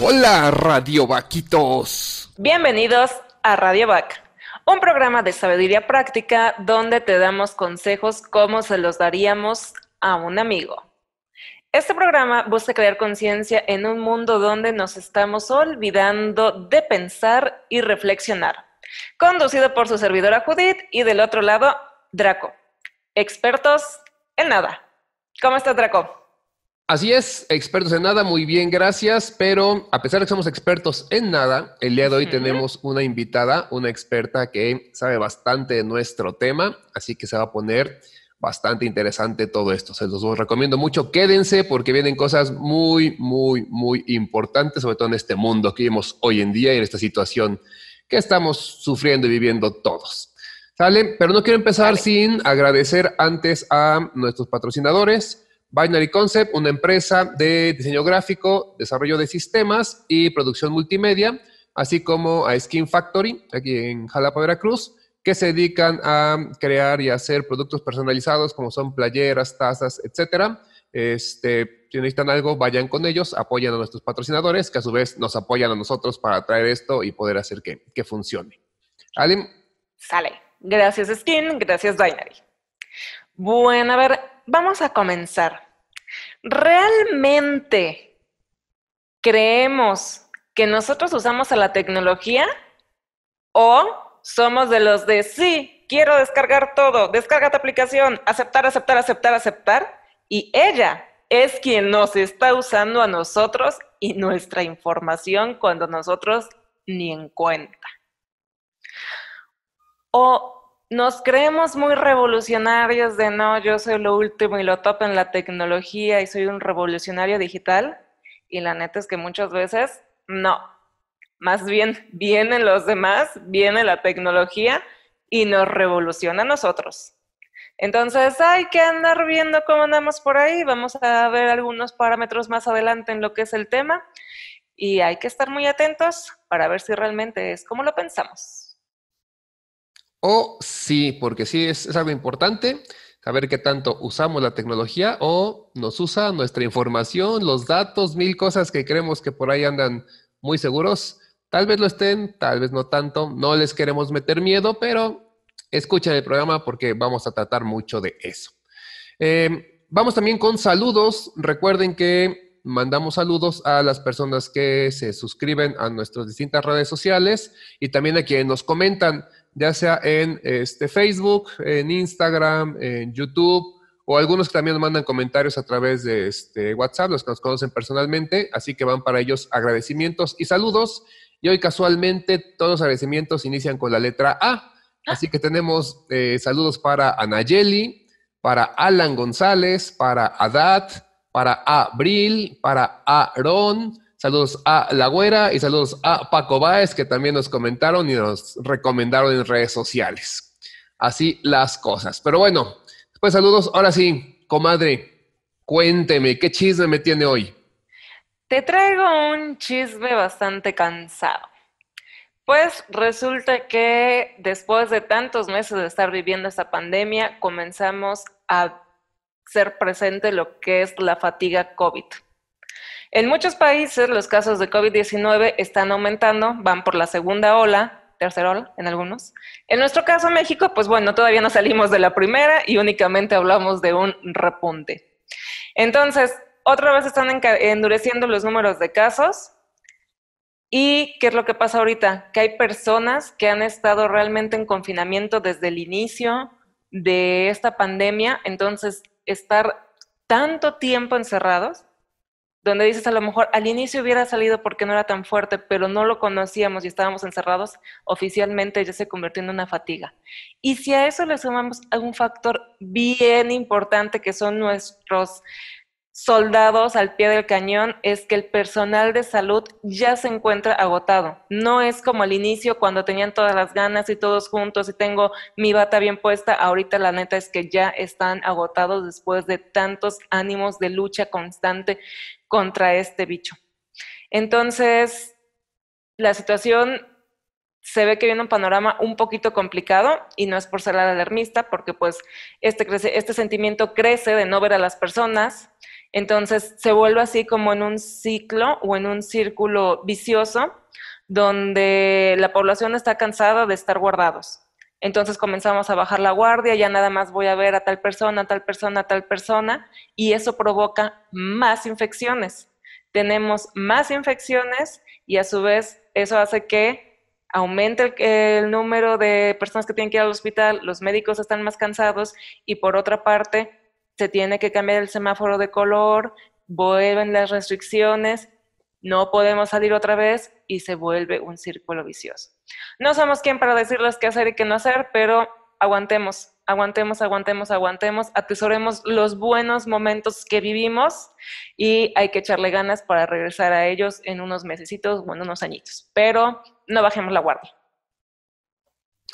Hola, Radio Vaquitos. Bienvenidos a Radio Vac, un programa de sabiduría práctica donde te damos consejos como se los daríamos a un amigo. Este programa busca crear conciencia en un mundo donde nos estamos olvidando de pensar y reflexionar. Conducido por su servidora Judith y del otro lado, Draco, expertos en nada. ¿Cómo estás, Draco? Así es, expertos en nada, muy bien, gracias, pero a pesar de que somos expertos en nada, el día de hoy tenemos una invitada, una experta que sabe bastante de nuestro tema, así que se va a poner bastante interesante todo esto. Se los recomiendo mucho, quédense porque vienen cosas muy, muy, muy importantes, sobre todo en este mundo que vivimos hoy en día y en esta situación que estamos sufriendo y viviendo todos. ¿Sale? Pero no quiero empezar sin agradecer antes a nuestros patrocinadores. Binary Concept, una empresa de diseño gráfico, desarrollo de sistemas y producción multimedia, así como a Skin Factory, aquí en Jalapa, Veracruz, que se dedican a crear y hacer productos personalizados como son playeras, tazas, etcétera. Si necesitan algo, vayan con ellos, apoyan a nuestros patrocinadores, que a su vez nos apoyan a nosotros para traer esto y poder hacer que funcione. ¿Vale? Sale. Gracias, Skin. Gracias, Binary. Bueno, a ver, vamos a comenzar. ¿Realmente creemos que nosotros usamos a la tecnología o somos de los de sí, quiero descargar todo, descarga tu aplicación, aceptar, aceptar, aceptar, aceptar, y ella es quien nos está usando a nosotros y nuestra información cuando nosotros ni en cuenta? O nos creemos muy revolucionarios de no, yo soy lo último y lo top en la tecnología y soy un revolucionario digital, y la neta es que muchas veces no, más bien vienen los demás, viene la tecnología y nos revoluciona a nosotros. Entonces hay que andar viendo cómo andamos por ahí, vamos a ver algunos parámetros más adelante en lo que es el tema y hay que estar muy atentos para ver si realmente es como lo pensamos. O sí, porque sí es algo importante saber qué tanto usamos la tecnología o nos usa nuestra información, los datos, mil cosas que creemos que por ahí andan muy seguros. Tal vez lo estén, tal vez no tanto. No les queremos meter miedo, pero escuchen el programa porque vamos a tratar mucho de eso. Vamos también con saludos. Recuerden que mandamos saludos a las personas que se suscriben a nuestras distintas redes sociales y también a quienes nos comentan, ya sea en Facebook, en Instagram, en YouTube, o algunos que también nos mandan comentarios a través de WhatsApp, los que nos conocen personalmente, así que van para ellos agradecimientos y saludos. Y hoy casualmente todos los agradecimientos inician con la letra A, así que tenemos saludos para Anayeli, para Alan González, para Adad, para Abril, para Aaron. Saludos a La Güera y saludos a Paco Báez, que también nos comentaron y nos recomendaron en redes sociales. Así las cosas. Pero bueno, después saludos. Ahora sí, comadre, cuénteme, ¿qué chisme me tiene hoy? Te traigo un chisme bastante cansado. Pues resulta que después de tantos meses de estar viviendo esta pandemia, comenzamos a ser presente lo que es la fatiga COVID. En muchos países los casos de COVID-19 están aumentando, van por la segunda ola, tercera ola en algunos. En nuestro caso, México, pues bueno, todavía no salimos de la primera y únicamente hablamos de un repunte. Entonces, otra vez están endureciendo los números de casos. ¿Y qué es lo que pasa ahorita? Que hay personas que han estado realmente en confinamiento desde el inicio de esta pandemia, entonces estar tanto tiempo encerrados, donde dices a lo mejor al inicio hubiera salido porque no era tan fuerte, pero no lo conocíamos y estábamos encerrados, oficialmente ya se convirtió en una fatiga. Y si a eso le sumamos un factor bien importante que son nuestros soldados al pie del cañón, es que el personal de salud ya se encuentra agotado. No es como al inicio cuando tenían todas las ganas y todos juntos y tengo mi bata bien puesta. Ahorita la neta es que ya están agotados después de tantos ánimos de lucha constante contra este bicho. Entonces, la situación se ve que viene un panorama un poquito complicado y no es por ser alarmista, porque pues este sentimiento crece de no ver a las personas Entonces se vuelve así como en un ciclo o en un círculo vicioso donde la población está cansada de estar guardados. Entonces comenzamos a bajar la guardia, ya nada más voy a ver a tal persona, a tal persona, a tal persona, y eso provoca más infecciones. Tenemos más infecciones y a su vez eso hace que aumente el número de personas que tienen que ir al hospital, los médicos están más cansados y por otra parte se tiene que cambiar el semáforo de color, vuelven las restricciones, no podemos salir otra vez y se vuelve un círculo vicioso. No somos quien para decirles qué hacer y qué no hacer, pero aguantemos, aguantemos, aguantemos, aguantemos, atesoremos los buenos momentos que vivimos y hay que echarle ganas para regresar a ellos en unos mesecitos o en unos añitos, pero no bajemos la guardia.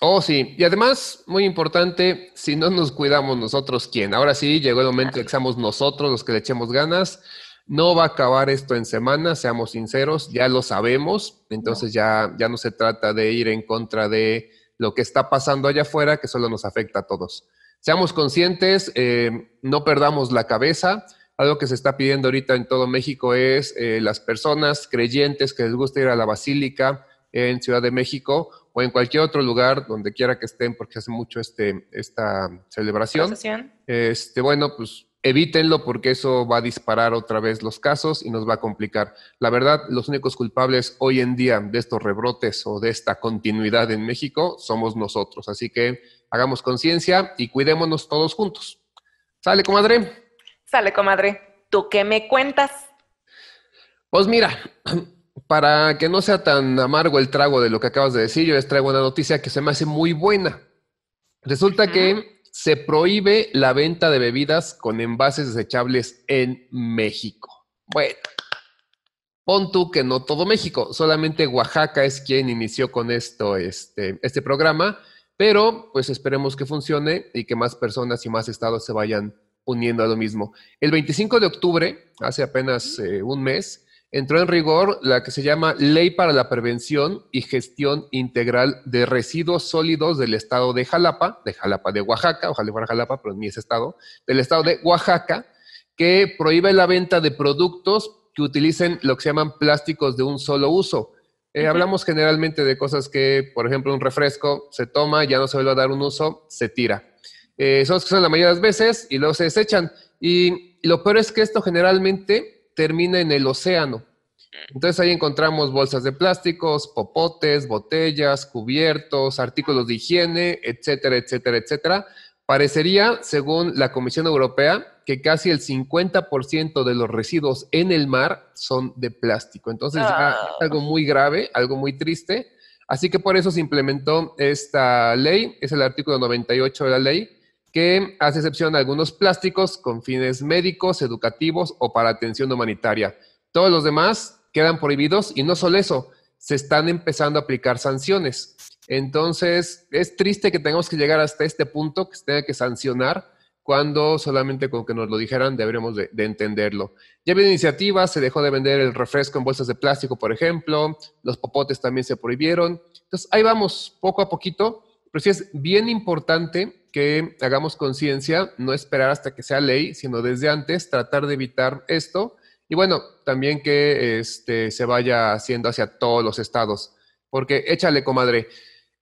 Oh, sí. Y además, muy importante, si no nos cuidamos nosotros, ¿quién? Ahora sí, llegó el momento de que seamos nosotros los que le echemos ganas. No va a acabar esto en semanas, seamos sinceros, ya lo sabemos. Entonces ya no se trata de ir en contra de lo que está pasando allá afuera, que solo nos afecta a todos. Seamos conscientes, no perdamos la cabeza. Algo que se está pidiendo ahorita en todo México es las personas creyentes que les gusta ir a la basílica en Ciudad de México o en cualquier otro lugar donde quiera que estén, porque hace mucho esta celebración. Procesión. Bueno, pues evítenlo porque eso va a disparar otra vez los casos y nos va a complicar. La verdad, los únicos culpables hoy en día de estos rebrotes o de esta continuidad en México somos nosotros. Así que hagamos conciencia y cuidémonos todos juntos. ¿Sale, comadre? Sale, comadre. ¿Tú qué me cuentas? Pues mira, para que no sea tan amargo el trago de lo que acabas de decir, yo les traigo una noticia que se me hace muy buena. Resulta que se prohíbe la venta de bebidas con envases desechables en México. Bueno, pon tú que no todo México, solamente Oaxaca es quien inició con esto, este programa, pero pues esperemos que funcione y que más personas y más estados se vayan uniendo a lo mismo. El 25 de octubre, hace apenas un mes, entró en rigor la que se llama Ley para la Prevención y Gestión Integral de Residuos Sólidos del estado de Jalapa, de Oaxaca, ojalá fuera Jalapa, pero ni ese estado, del estado de Oaxaca, que prohíbe la venta de productos que utilicen lo que se llaman plásticos de un solo uso. Hablamos generalmente de cosas que, por ejemplo, un refresco se toma, ya no se vuelve a dar un uso, se tira. Son los que son la mayoría de las veces y luego se desechan. Y lo peor es que esto generalmente termina en el océano. Entonces ahí encontramos bolsas de plásticos, popotes, botellas, cubiertos, artículos de higiene, etcétera, etcétera, etcétera. Parecería, según la Comisión Europea, que casi el 50% de los residuos en el mar son de plástico. Entonces ya es algo muy grave, algo muy triste. Así que por eso se implementó esta ley, es el artículo 98 de la ley, que hace excepción a algunos plásticos con fines médicos, educativos o para atención humanitaria. Todos los demás quedan prohibidos y no solo eso, se están empezando a aplicar sanciones. Entonces, es triste que tengamos que llegar hasta este punto, que se tenga que sancionar, cuando solamente con que nos lo dijeran deberíamos de entenderlo. Ya había iniciativas, se dejó de vender el refresco en bolsas de plástico, por ejemplo, los popotes también se prohibieron. Entonces, ahí vamos, poco a poquito, pero sí es bien importante que hagamos conciencia, no esperar hasta que sea ley, sino desde antes tratar de evitar esto. Y bueno, también que se vaya haciendo hacia todos los estados. Porque échale, comadre,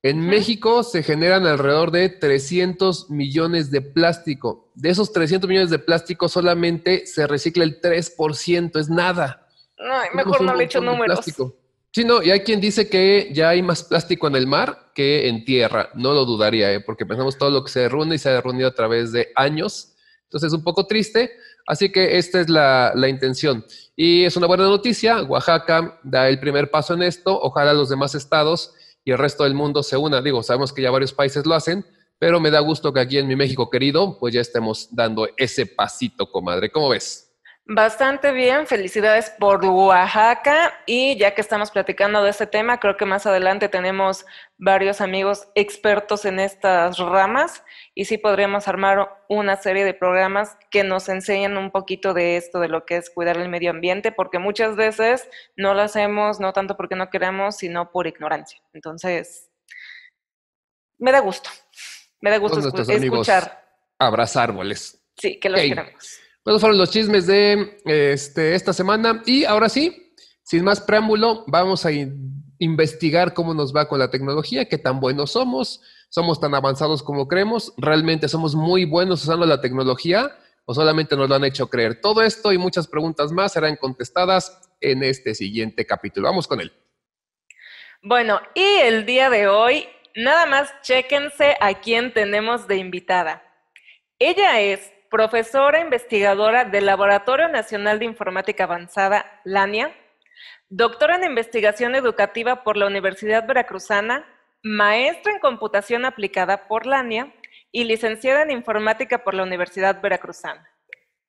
en México se generan alrededor de 300 millones de plástico. De esos 300 millones de plástico solamente se recicla el 3%, es nada. Ay, mejor no le echo números. Sí, no, y hay quien dice que ya hay más plástico en el mar que en tierra. No lo dudaría, porque pensamos todo lo que se derruna y se ha derrunido a través de años. Entonces es un poco triste, así que esta es la intención. Y es una buena noticia, Oaxaca da el primer paso en esto, ojalá los demás estados y el resto del mundo se una. Digo, sabemos que ya varios países lo hacen, pero me da gusto que aquí en mi México querido, pues ya estemos dando ese pasito, comadre. ¿Cómo ves? Bastante bien, felicidades por Oaxaca y ya que estamos platicando de este tema, creo que más adelante tenemos varios amigos expertos en estas ramas y sí podríamos armar una serie de programas que nos enseñen un poquito de esto, de lo que es cuidar el medio ambiente, porque muchas veces no lo hacemos no tanto porque no queramos, sino por ignorancia. Entonces, me da gusto Todos nuestros escuchar. Amigos, abrazar árboles. Sí, que los queremos. Bueno, fueron los chismes de esta semana. Y ahora sí, sin más preámbulo, vamos a investigar cómo nos va con la tecnología, qué tan buenos somos tan avanzados como creemos, realmente somos muy buenos usando la tecnología o solamente nos lo han hecho creer. Todo esto y muchas preguntas más serán contestadas en este siguiente capítulo. Vamos con él. Bueno, y el día de hoy, nada más chéquense a quién tenemos de invitada. Ella es profesora investigadora del Laboratorio Nacional de Informática Avanzada, LANIA, doctora en investigación educativa por la Universidad Veracruzana, maestra en computación aplicada por LANIA y licenciada en informática por la Universidad Veracruzana.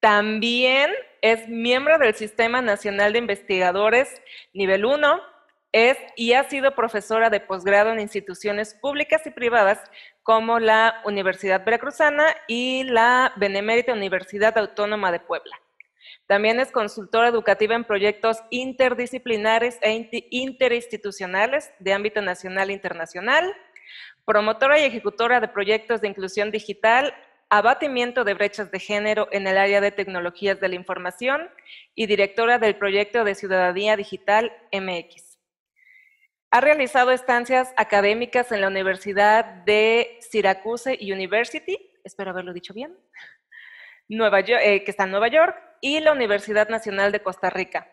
También es miembro del Sistema Nacional de Investigadores Nivel 1, es y ha sido profesora de posgrado en instituciones públicas y privadas como la Universidad Veracruzana y la Benemérita Universidad Autónoma de Puebla. También es consultora educativa en proyectos interdisciplinares e interinstitucionales de ámbito nacional e internacional, promotora y ejecutora de proyectos de inclusión digital, abatimiento de brechas de género en el área de tecnologías de la información y directora del proyecto de Ciudadanía Digital MX. Ha realizado estancias académicas en la Universidad de Syracuse University, espero haberlo dicho bien, que está en Nueva York, y la Universidad Nacional de Costa Rica.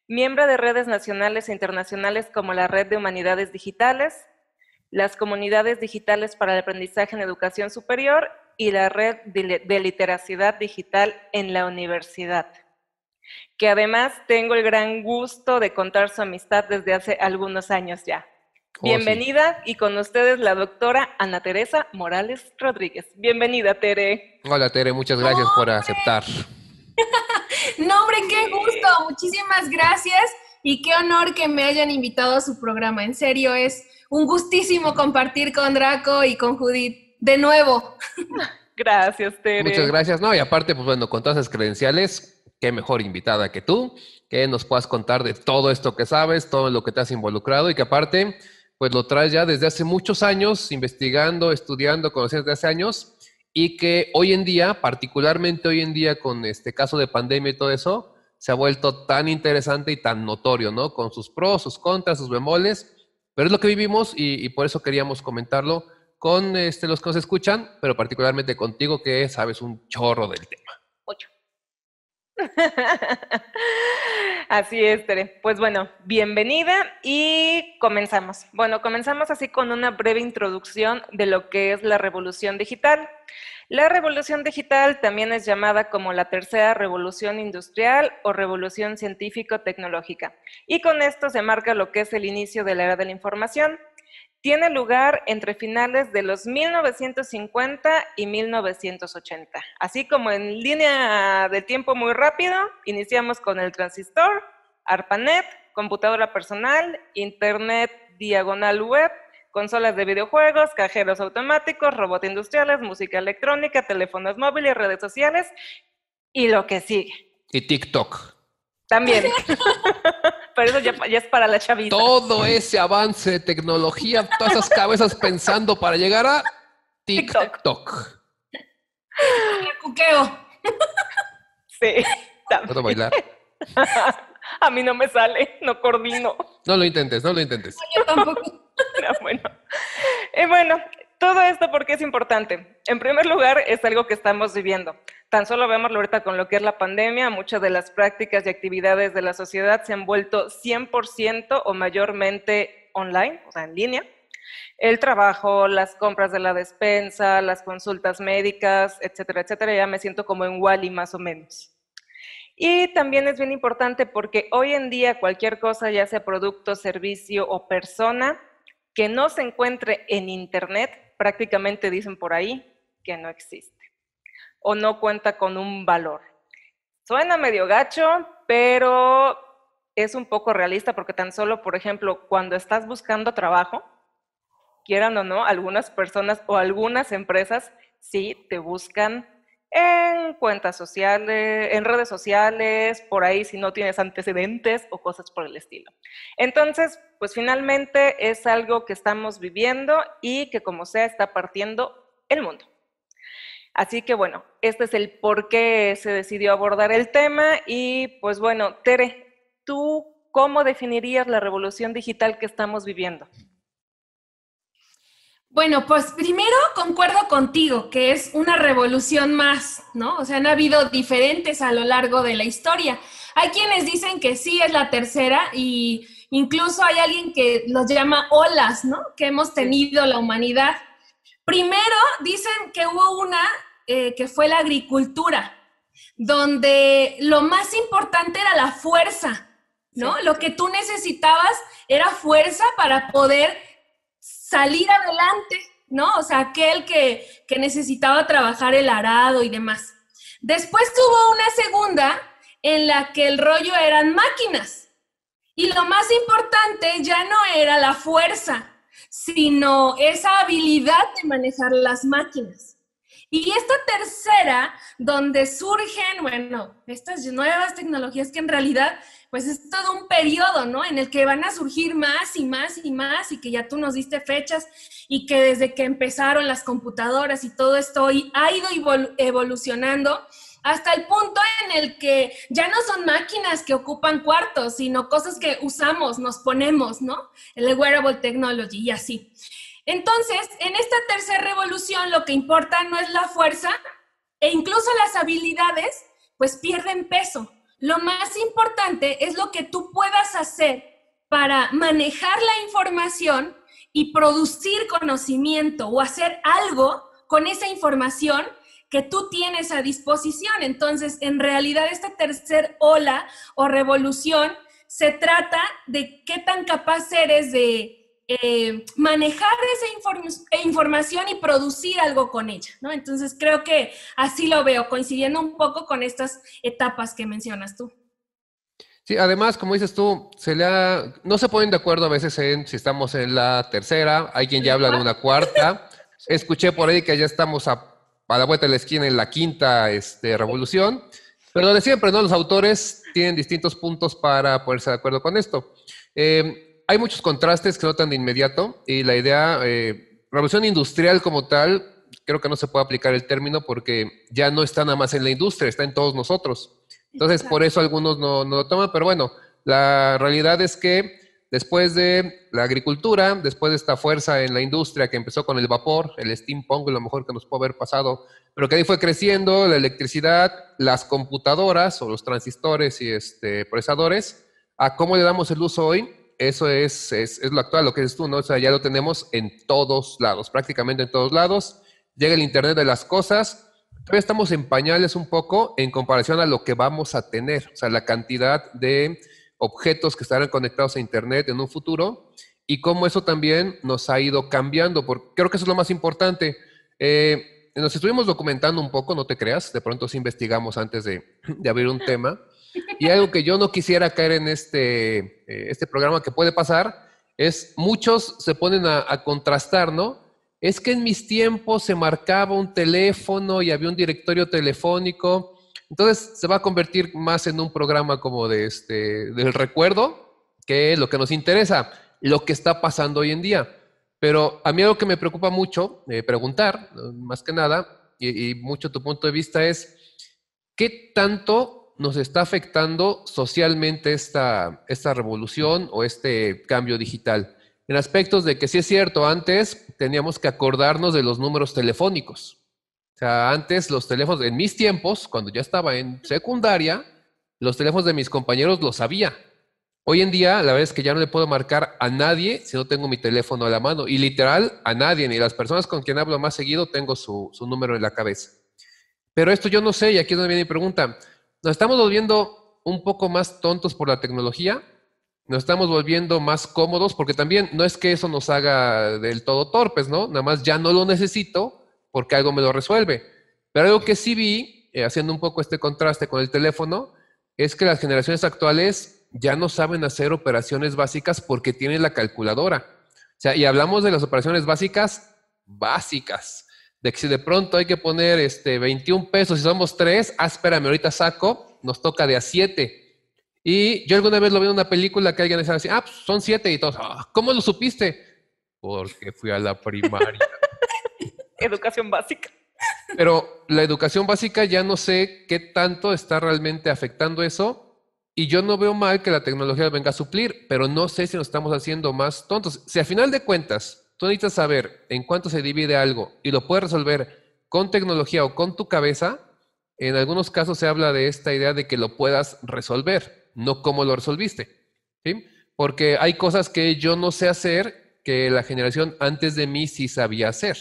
Miembro de redes nacionales e internacionales como la Red de Humanidades Digitales, las Comunidades Digitales para el Aprendizaje en Educación Superior y la Red de Literacidad Digital en la Universidad, que además tengo el gran gusto de contar su amistad desde hace algunos años ya. Bienvenida, sí. Y con ustedes la doctora Ana Teresa Morales Rodríguez. Bienvenida, Tere. Hola, Tere, muchas gracias por aceptar. No, hombre, qué gusto, muchísimas gracias y qué honor que me hayan invitado a su programa. En serio, es un gustísimo compartir con Draco y con Judith de nuevo. Gracias, Tere. Muchas gracias. No, y aparte, pues bueno, con todas esas credenciales, qué mejor invitada que tú, que nos puedas contar de todo esto que sabes, todo lo que te has involucrado y que aparte, pues lo traes ya desde hace muchos años, investigando, estudiando, conociendo desde hace años, y que hoy en día, particularmente hoy en día con este caso de pandemia y todo eso, se ha vuelto tan interesante y tan notorio, ¿no? Con sus pros, sus contras, sus bemoles, pero es lo que vivimos y por eso queríamos comentarlo con los que nos escuchan, pero particularmente contigo que sabes un chorro del tema. 8. Así es, Tere. Pues bueno, bienvenida y comenzamos. Bueno, comenzamos así con una breve introducción de lo que es la revolución digital. La revolución digital también es llamada como la tercera revolución industrial o revolución científico-tecnológica. Y con esto se marca lo que es el inicio de la era de la información. Tiene lugar entre finales de los 1950 y 1980. Así como en línea de tiempo muy rápido, iniciamos con el transistor, ARPANET, computadora personal, internet diagonal web, consolas de videojuegos, cajeros automáticos, robots industriales, música electrónica, teléfonos móviles, redes sociales y lo que sigue. Y TikTok. También. Pero eso ya es para la chavita. Todo ese avance de tecnología, todas esas cabezas pensando para llegar a TikTok. Cuqueo. Sí. También. ¿Puedo bailar? A mí no me sale, no coordino. No lo intentes, no lo intentes. No, yo tampoco. No, bueno, todo esto porque es importante. En primer lugar, es algo que estamos viviendo. Tan solo vemos ahorita con lo que es la pandemia, muchas de las prácticas y actividades de la sociedad se han vuelto 100% o mayormente online, o sea, en línea. El trabajo, las compras de la despensa, las consultas médicas, etcétera, etcétera, ya me siento como en Wall-E más o menos. Y también es bien importante porque hoy en día cualquier cosa, ya sea producto, servicio o persona, que no se encuentre en internet, prácticamente dicen por ahí que no existe o no cuenta con un valor. Suena medio gacho, pero es un poco realista porque tan solo, por ejemplo, cuando estás buscando trabajo, quieran o no, algunas personas o algunas empresas sí te buscan en cuentas sociales, en redes sociales, por ahí si no tienes antecedentes o cosas por el estilo. Entonces, pues finalmente es algo que estamos viviendo y que como sea está partiendo el mundo. Así que bueno, este es el por qué se decidió abordar el tema y pues bueno, Tere, ¿tú cómo definirías la revolución digital que estamos viviendo? Bueno, pues primero concuerdo contigo que es una revolución más, ¿no? O sea, han habido diferentes a lo largo de la historia. Hay quienes dicen que sí es la tercera y incluso hay alguien que los llama olas, ¿no? Que hemos tenido la humanidad. Primero dicen que hubo una que fue la agricultura, donde lo más importante era la fuerza, ¿no? Lo que tú necesitabas era fuerza para poder salir adelante, ¿no? O sea, aquel que necesitaba trabajar el arado y demás. Después tuvo una segunda en la que el rollo eran máquinas. Y lo más importante ya no era la fuerza, sino esa habilidad de manejar las máquinas. Y esta tercera, donde surgen, bueno, estas nuevas tecnologías que en realidad, pues es todo un periodo, ¿no? En el que van a surgir más y más y más y que ya tú nos diste fechas y que desde que empezaron las computadoras y todo esto ha ido evolucionando hasta el punto en el que ya no son máquinas que ocupan cuartos, sino cosas que usamos, nos ponemos, ¿no? El wearable technology y así. Entonces, en esta tercera revolución lo que importa no es la fuerza e incluso las habilidades, pues pierden peso. Lo más importante es lo que tú puedas hacer para manejar la información y producir conocimiento o hacer algo con esa información que tú tienes a disposición. Entonces, en realidad, esta tercera ola o revolución se trata de qué tan capaz eres de manejar esa información y producir algo con ella, ¿no? Entonces, creo que así lo veo, coincidiendo un poco con estas etapas que mencionas tú. Sí, además, como dices tú, no se ponen de acuerdo a veces en si estamos en la tercera, hay quien ya habla de una cuarta. Escuché por ahí que ya estamos a la vuelta de la esquina en la quinta revolución, pero lo de siempre, ¿no? Los autores tienen distintos puntos para ponerse de acuerdo con esto. Hay muchos contrastes que notan de inmediato y la idea, revolución industrial como tal, creo que no se puede aplicar el término porque ya no está nada más en la industria, está en todos nosotros. Entonces, por eso algunos no lo toman, pero bueno, la realidad es que después de la agricultura, después de esta fuerza en la industria que empezó con el vapor, el steampunk, lo mejor que nos puede haber pasado, pero que ahí fue creciendo la electricidad, las computadoras o los transistores y procesadores, ¿a cómo le damos el uso hoy? Eso es lo actual, lo que dices tú, ¿no? O sea, ya lo tenemos en todos lados, prácticamente en todos lados. Llega el Internet de las cosas. Todavía estamos en pañales un poco en comparación a lo que vamos a tener. O sea, la cantidad de objetos que estarán conectados a Internet en un futuro y cómo eso también nos ha ido cambiando. Porque creo que eso es lo más importante. Nos estuvimos documentando un poco, no te creas. De pronto sí investigamos antes de abrir un tema. Y algo que yo no quisiera caer en este programa que puede pasar es muchos se ponen a contrastar, ¿no? Es que en mis tiempos se marcaba un teléfono y había un directorio telefónico. Entonces se va a convertir más en un programa como del recuerdo que lo que nos interesa, lo que está pasando hoy en día. Pero a mí algo que me preocupa mucho preguntar, más que nada, y mucho tu punto de vista es, ¿qué tanto nos está afectando socialmente esta revolución o este cambio digital? En aspectos de que sí es cierto, antes teníamos que acordarnos de los números telefónicos. O sea, antes los teléfonos, en mis tiempos, cuando ya estaba en secundaria, los teléfonos de mis compañeros los sabía. Hoy en día, la verdad es que ya no le puedo marcar a nadie si no tengo mi teléfono a la mano. Y literal, a nadie, ni las personas con quien hablo más seguido, tengo su número en la cabeza. Pero esto yo no sé, y aquí es donde viene mi pregunta. ¿Nos estamos volviendo un poco más tontos por la tecnología? ¿Nos estamos volviendo más cómodos? Porque también no es que eso nos haga del todo torpes, ¿no? Nada más ya no lo necesito porque algo me lo resuelve. Pero algo que sí vi, haciendo un poco este contraste con el teléfono, es que las generaciones actuales ya no saben hacer operaciones básicas porque tienen la calculadora. O sea, y hablamos de las operaciones básicas, de que si de pronto hay que poner 21 pesos y somos 3, espérame, ahorita saco, nos toca de a 7. Y yo alguna vez lo vi en una película que alguien decía así, pues son 7 y todos, ¿cómo lo supiste? Porque fui a la primaria. Educación básica. Pero la educación básica ya no sé qué tanto está realmente afectando eso y yo no veo mal que la tecnología venga a suplir, pero no sé si nos estamos haciendo más tontos. Si a final de cuentas tú necesitas saber en cuánto se divide algo y lo puedes resolver con tecnología o con tu cabeza, en algunos casos se habla de esta idea de que lo puedas resolver, no cómo lo resolviste, ¿sí? Porque hay cosas que yo no sé hacer que la generación antes de mí sí sabía hacer.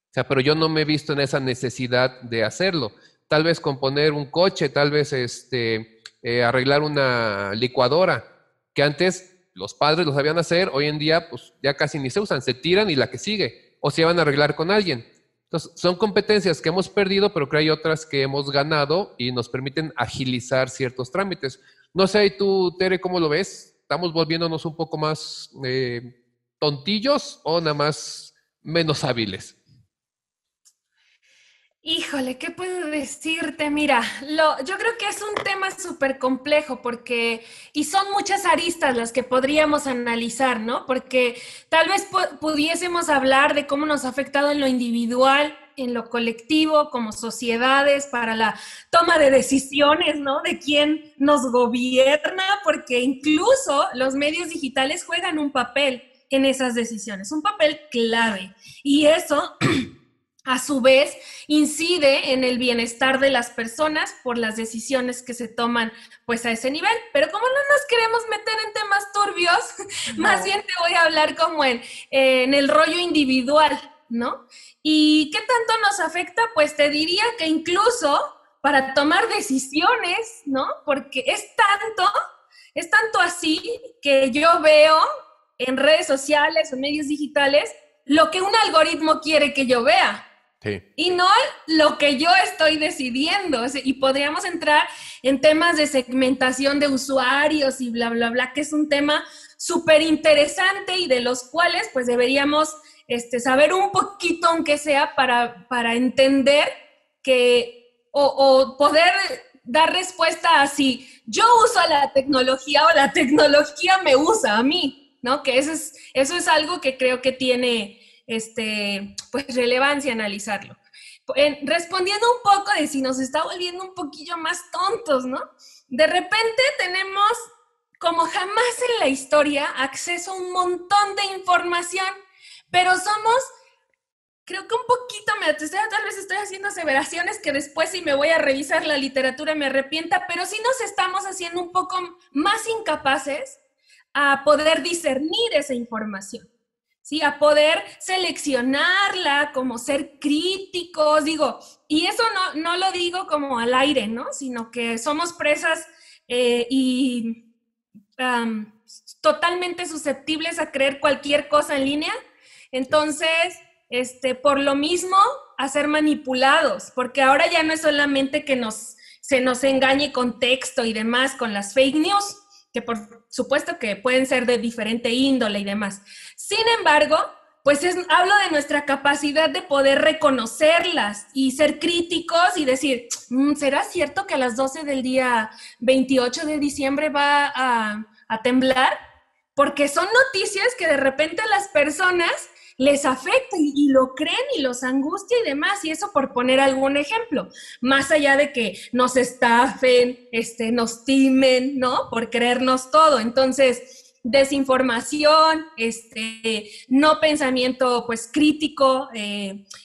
O sea, pero yo no me he visto en esa necesidad de hacerlo. Tal vez componer un coche, tal vez arreglar una licuadora, que antes los padres lo sabían hacer, hoy en día pues ya casi ni se usan, se tiran y la que sigue, o se van a arreglar con alguien. Entonces, son competencias que hemos perdido, pero que hay otras que hemos ganado y nos permiten agilizar ciertos trámites. No sé, ¿y tú, Tere, cómo lo ves? ¿Estamos volviéndonos un poco más tontillos o nada más menos hábiles? Híjole, ¿qué puedo decirte? Mira, yo creo que es un tema súper complejo porque, y son muchas aristas las que podríamos analizar, ¿no? Porque tal vez pudiésemos hablar de cómo nos ha afectado en lo individual, en lo colectivo, como sociedades, para la toma de decisiones, ¿no? De quién nos gobierna, porque incluso los medios digitales juegan un papel en esas decisiones, un papel clave. Y eso a su vez, incide en el bienestar de las personas por las decisiones que se toman pues a ese nivel. Pero como no nos queremos meter en temas turbios, no. Más bien te voy a hablar como en el rollo individual, ¿no? ¿Y qué tanto nos afecta? Pues te diría que incluso para tomar decisiones, ¿no? Porque es tanto así que yo veo en redes sociales o medios digitales lo que un algoritmo quiere que yo vea. Sí. Y no lo que yo estoy decidiendo. Y podríamos entrar en temas de segmentación de usuarios y bla, bla, bla, que es un tema súper interesante y de los cuales pues deberíamos saber un poquito, aunque sea, para entender que, o poder dar respuesta a si yo uso la tecnología o la tecnología me usa a mí, ¿no? Que eso es algo que creo que tiene pues relevancia analizarlo. Respondiendo un poco de si nos está volviendo un poquillo más tontos, ¿no? De repente tenemos, como jamás en la historia, acceso a un montón de información, pero somos, creo que un poquito, tal vez estoy haciendo aseveraciones que después si me voy a revisar la literatura me arrepienta, pero sí nos estamos haciendo un poco más incapaces a poder discernir esa información. Sí, a poder seleccionarla, como ser críticos, digo, y eso no lo digo como al aire, ¿no? Sino que somos presas totalmente susceptibles a creer cualquier cosa en línea. Entonces, por lo mismo, a ser manipulados, porque ahora ya no es solamente que se nos engañe con texto y demás, con las fake news, que por supuesto que pueden ser de diferente índole y demás. Sin embargo, pues hablo de nuestra capacidad de poder reconocerlas y ser críticos y decir, ¿será cierto que a las 12 del día 28 de diciembre va a temblar? Porque son noticias que de repente a las personas les afecta y lo creen y los angustia y demás, y eso por poner algún ejemplo, más allá de que nos estafen, nos timen, ¿no? Por creernos todo. Entonces, desinformación, no pensamiento pues crítico,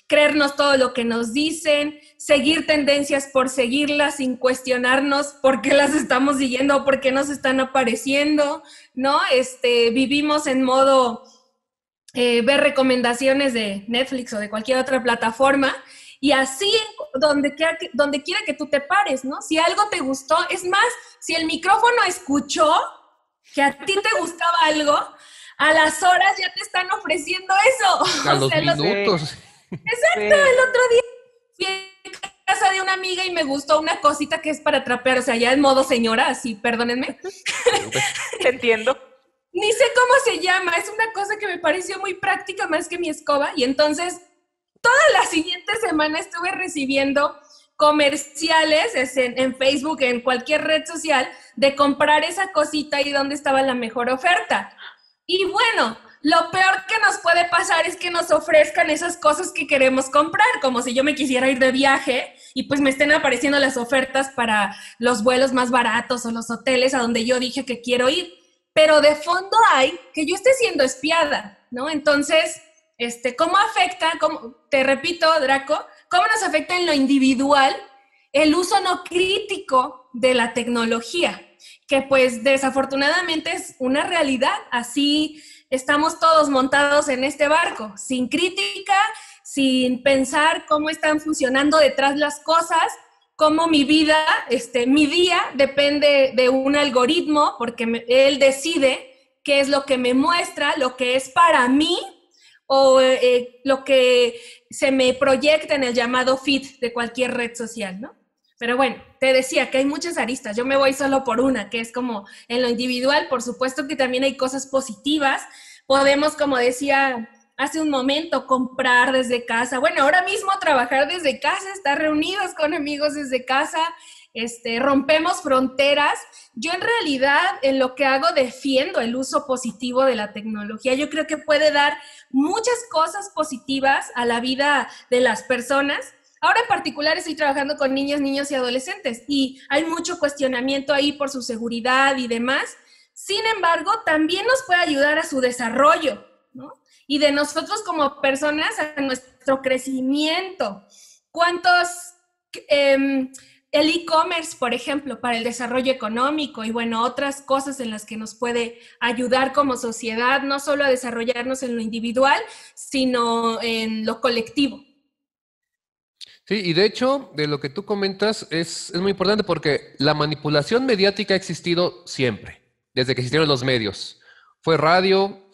creernos todo lo que nos dicen, seguir tendencias por seguirlas sin cuestionarnos por qué las estamos siguiendo o por qué nos están apareciendo, ¿no? Vivimos en modo ver recomendaciones de Netflix o de cualquier otra plataforma y así donde quiera que tú te pares, ¿no? Si algo te gustó, es más, si el micrófono escuchó que a ti te gustaba algo, a las horas ya te están ofreciendo eso. A los minutos. Exacto, el otro día fui a casa de una amiga y me gustó una cosita que es para trapear, o sea, ya en modo señora, así, perdónenme. Te entiendo. Ni sé cómo se llama, es una cosa que me pareció muy práctica más que mi escoba y entonces toda la siguiente semana estuve recibiendo comerciales en Facebook, en cualquier red social, de comprar esa cosita y dónde estaba la mejor oferta. Y bueno, lo peor que nos puede pasar es que nos ofrezcan esas cosas que queremos comprar, como si yo me quisiera ir de viaje y pues me estén apareciendo las ofertas para los vuelos más baratos o los hoteles a donde yo dije que quiero ir. Pero de fondo hay que yo esté siendo espiada, ¿no? Entonces, ¿cómo afecta, te repito, Draco, cómo nos afecta en lo individual el uso no crítico de la tecnología? Que pues desafortunadamente es una realidad, así estamos todos montados en este barco, sin crítica, sin pensar cómo están funcionando detrás las cosas, cómo mi vida, mi día depende de un algoritmo, porque él decide qué es lo que me muestra, lo que es para mí, o lo que se me proyecta en el llamado feed de cualquier red social, ¿no? Pero bueno, te decía que hay muchas aristas, yo me voy solo por una, que es como en lo individual, por supuesto que también hay cosas positivas, podemos, como decía hace un momento, comprar desde casa, bueno, ahora mismo trabajar desde casa, estar reunidos con amigos desde casa, rompemos fronteras. Yo en realidad en lo que hago defiendo el uso positivo de la tecnología, yo creo que puede dar muchas cosas positivas a la vida de las personas. Ahora en particular estoy trabajando con niños y adolescentes y hay mucho cuestionamiento ahí por su seguridad y demás. Sin embargo, también nos puede ayudar a su desarrollo, ¿no? Y de nosotros como personas a nuestro crecimiento. El e-commerce, por ejemplo, para el desarrollo económico y bueno, otras cosas en las que nos puede ayudar como sociedad, no solo a desarrollarnos en lo individual, sino en lo colectivo. Sí, y de hecho, de lo que tú comentas es muy importante porque la manipulación mediática ha existido siempre, desde que existieron los medios. Fue radio,